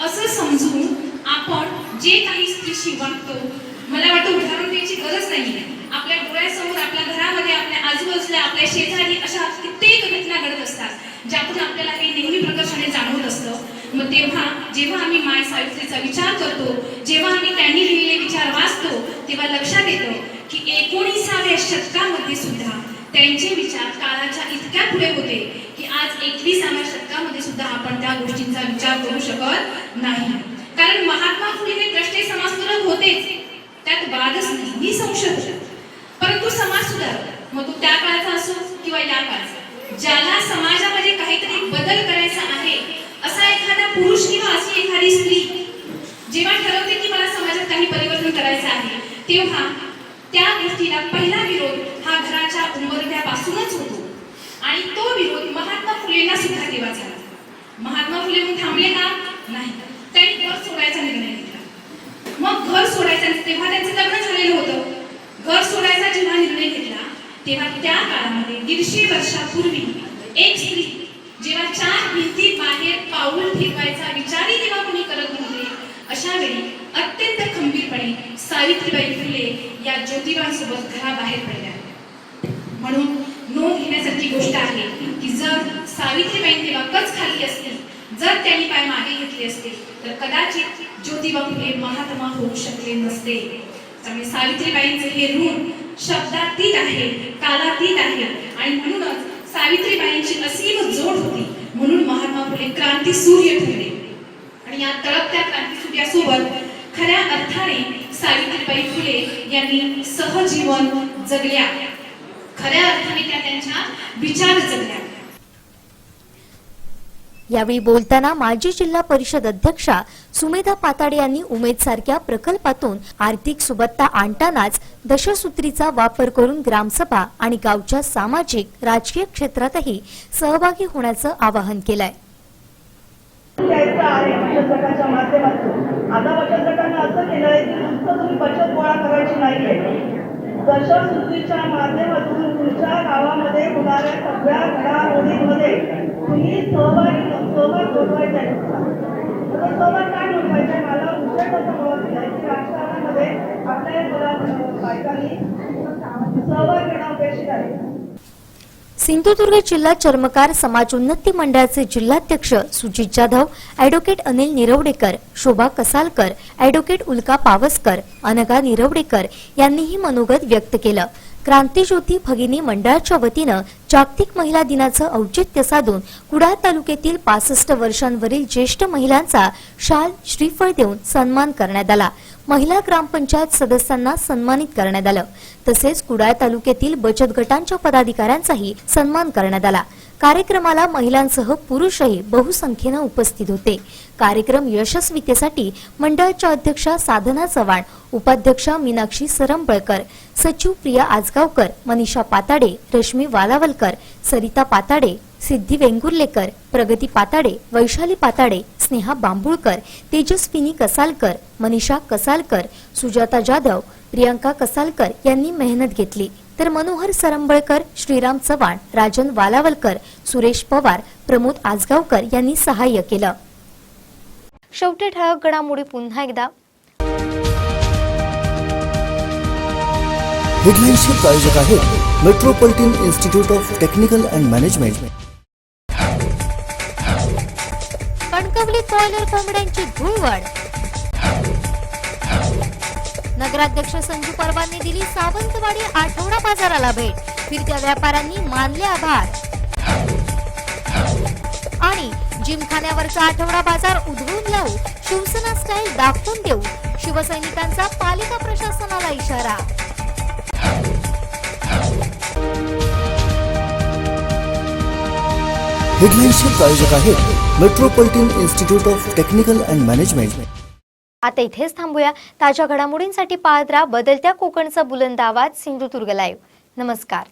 असं समजून आपण जे काही स्त्रीशी वागतो, मला वाटतं उदाहरण द्यायची गरज नाही. आपल्या डोळ्यासमोर, आपल्या घरामध्ये, आपल्या आजूबाजूला, आपल्या शेजारी अशा कित्येक घटना घडत असतात ज्यातून आपल्याला हे नेहमी प्रकर्षाने जाणवत असतं. मग जेव्हा आम्ही माय सावित्रीचा विचार करतो, जेव्हा आम्ही त्यांनी लिहिलेले विचार वाचतो, तेव्हा लक्षात येतं की 19व्या शतकामध्ये सुद्धा त्यांचे विचार काळाच्या इतक्या पुढे होते की आज 21व्या शतकामध्ये सुद्धा आपण त्या गोष्टींचा विचार करू शकत नाही. कारण महात्मा फुले हे द्रष्टे समाजसुधारक होतेच, त्यात वादच नाही, निसंशय. परंतु समाज सुधारक, मग तो त्या काळाचा असो किंवा या काळाचा, ज्याला समाजामध्ये काहीतरी बदल करायचा आहे असा एखादा पुरुष किंवा अशी एखादी स्त्री जेव्हा ठरवते की मला समाजात काही परिवर्तन करायचं आहे, तेव्हा त्या गोष्टीला पहिला विरोध हा घराच्या उंबरठ्यापासूनच होतो. आणि तो विरोध महात्मा फुलेंना सुद्धा तेव्हा झाला. महात्मा फुले म्हणून थांबले का? नाही. त्यांनी घर सोडायचा निर्णय घेतला. मग घर सोडायचा, तेव्हा त्यांचं लग्न झालेलं होतं. घर सोडायचा जेव्हा निर्णय घेतला तेव्हा त्या काळामध्ये 150 वर्षापूर्वी एक स्त्री जेव्हा 4 भिंती बाहेर पाऊल ठेवायचा विचारही तेव्हा कोणी करत नव्हते, अशा वेळी अत्यंत खंबीरपणे सावित्रीबाई फुले या ज्योतिबांसोबत घराबाहेर पडल्या. म्हणून नोंद घेण्यासारखी गोष्ट आहे की जर सावित्रीबाई तेव्हा कच खाल्ली असती, जर त्यांनी पाय मागे घेतले असते, तर कदाचित ज्योतिबा फुले महात्मा होऊ शकले नसते. त्यामुळे सावित्रीबाईंचे हे ऋण शब्दातीत आहे, कालातीत आहे. आणि म्हणूनच सावित्रीबाईंची असीम जोड होती, म्हणून महात्मा फुले क्रांती सूर्य ठरले. आणि या तळपत्या क्रांती सूर्यासोबत खऱ्या अर्थाने सावित्रीबाई फुले यांनी सहजीवन जगल्या. खऱ्या अर्थाने त्या त्यांच्या विचार जगल्या. यावेळी बोलताना माजी जिल्हा परिषद अध्यक्षा सुमेधा पाताडे यांनी उमेद सारख्या प्रकल्पातून आर्थिक सुबत्ता आणतानाच दशसूत्रीचा वापर करून ग्रामसभा आणि गावच्या सामाजिक राजकीय क्षेत्रातही सहभागी होण्याचं आवाहन केलंय. बचत माध्यमातून आता बचत गटाने असं केलंय की नुसतं तुम्ही बचत गोळा करायची नाहीये, दशसूत्रीच्या माध्यमातून तुमच्या गावामध्ये होणाऱ्या सगळ्या घडामोडींमध्ये तुम्ही सहभाग नोंदवायचा आहे. सहभाग काय नोंदवायचा आहे? मला उद्योग असं बोलत दिलाय की राजकारणामध्ये आपल्या बायकांनी सहभाग घेणं अपेक्षित आहे. सिंधुदुर्ग जिल्हा चर्मकार समाज उन्नती मंडळाचे जिल्हाध्यक्ष सुजित जाधव, ॲडव्होकेट अनिल निरवडेकर, शोभा कसालकर, ॲडव्होकेट उल्का पावसकर, अनघा निरवडेकर यांनीही मनोगत व्यक्त केलं. क्रांतिज्योती भगिनी मंडळाच्या वतीनं जागतिक महिला दिनाचं औचित्य साधून कुडाळ तालुक्यातील 65 वर्षांवरील ज्येष्ठ महिलांचा शाल, श्रीफळ देऊन सन्मान करण्यात आला. महिला ग्रामपंचायत सदस्यांना सन्मानित करण्यात आलं. तसेच कुडाळ तालुक्यातील बचत गटांच्या पदाधिकाऱ्यांचाही सन्मान करण्यात आला. कार्यक्रमाला महिलांसह पुरुषही बहुसंख्येनं उपस्थित होते. कार्यक्रम यशस्वीतेसाठी मंडळाच्या अध्यक्षा साधना चव्हाण, उपाध्यक्षा मीनाक्षी सरंबळकर, सचिव प्रिया आजगावकर, मनीषा पाताडे, रश्मी वालावलकर, सरिता पाताडे, सिद्धी वेंगुर्लेकर, प्रगती पाताडे, वैशाली पाताडे, स्नेहा बांबुळकर, तेजस्विनी कसालकर, मनीषा कसालकर, सुजाता जाधव, प्रियांका कसालकर यांनी मेहनत घेतली. तर मनोहर सरंबळकर, श्रीराम चव्हाण, राजन वालावलकर, सुरेश पवार, प्रमोद आजगावकर यांनी सहाय्य केलं. शेवटी ठळक घडामोडी पुन्हा एकदा. हेडलाईन्सचे प्रायोजक आहेत metropolitan institute of technical and management. Kankavli boiler कोंबड्यांची धुळवड. नगराध्यक्ष संजू परवांनी दिली सावंतवाडी आठवडा बाजाराला भेट. फिरत्या व्यापाऱ्यांनी मानले आभार. आणि जिमखान्यावरचा आठवडा बाजार उधळून लावू, शिवसेना स्टाईल दाखवून देऊ, शिवसैनिकांचा पालिका प्रशासनाला इशारा. हेडलाईन्सचे प्रायोजक आहेत metropolitan institute of technical and management. आता इथेच थांबूया. ताज्या घडामोडींसाठी पाहत राहा बदलत्या कोकणचा बुलंद आवाज सिंधुदुर्ग लाईव्ह. नमस्कार.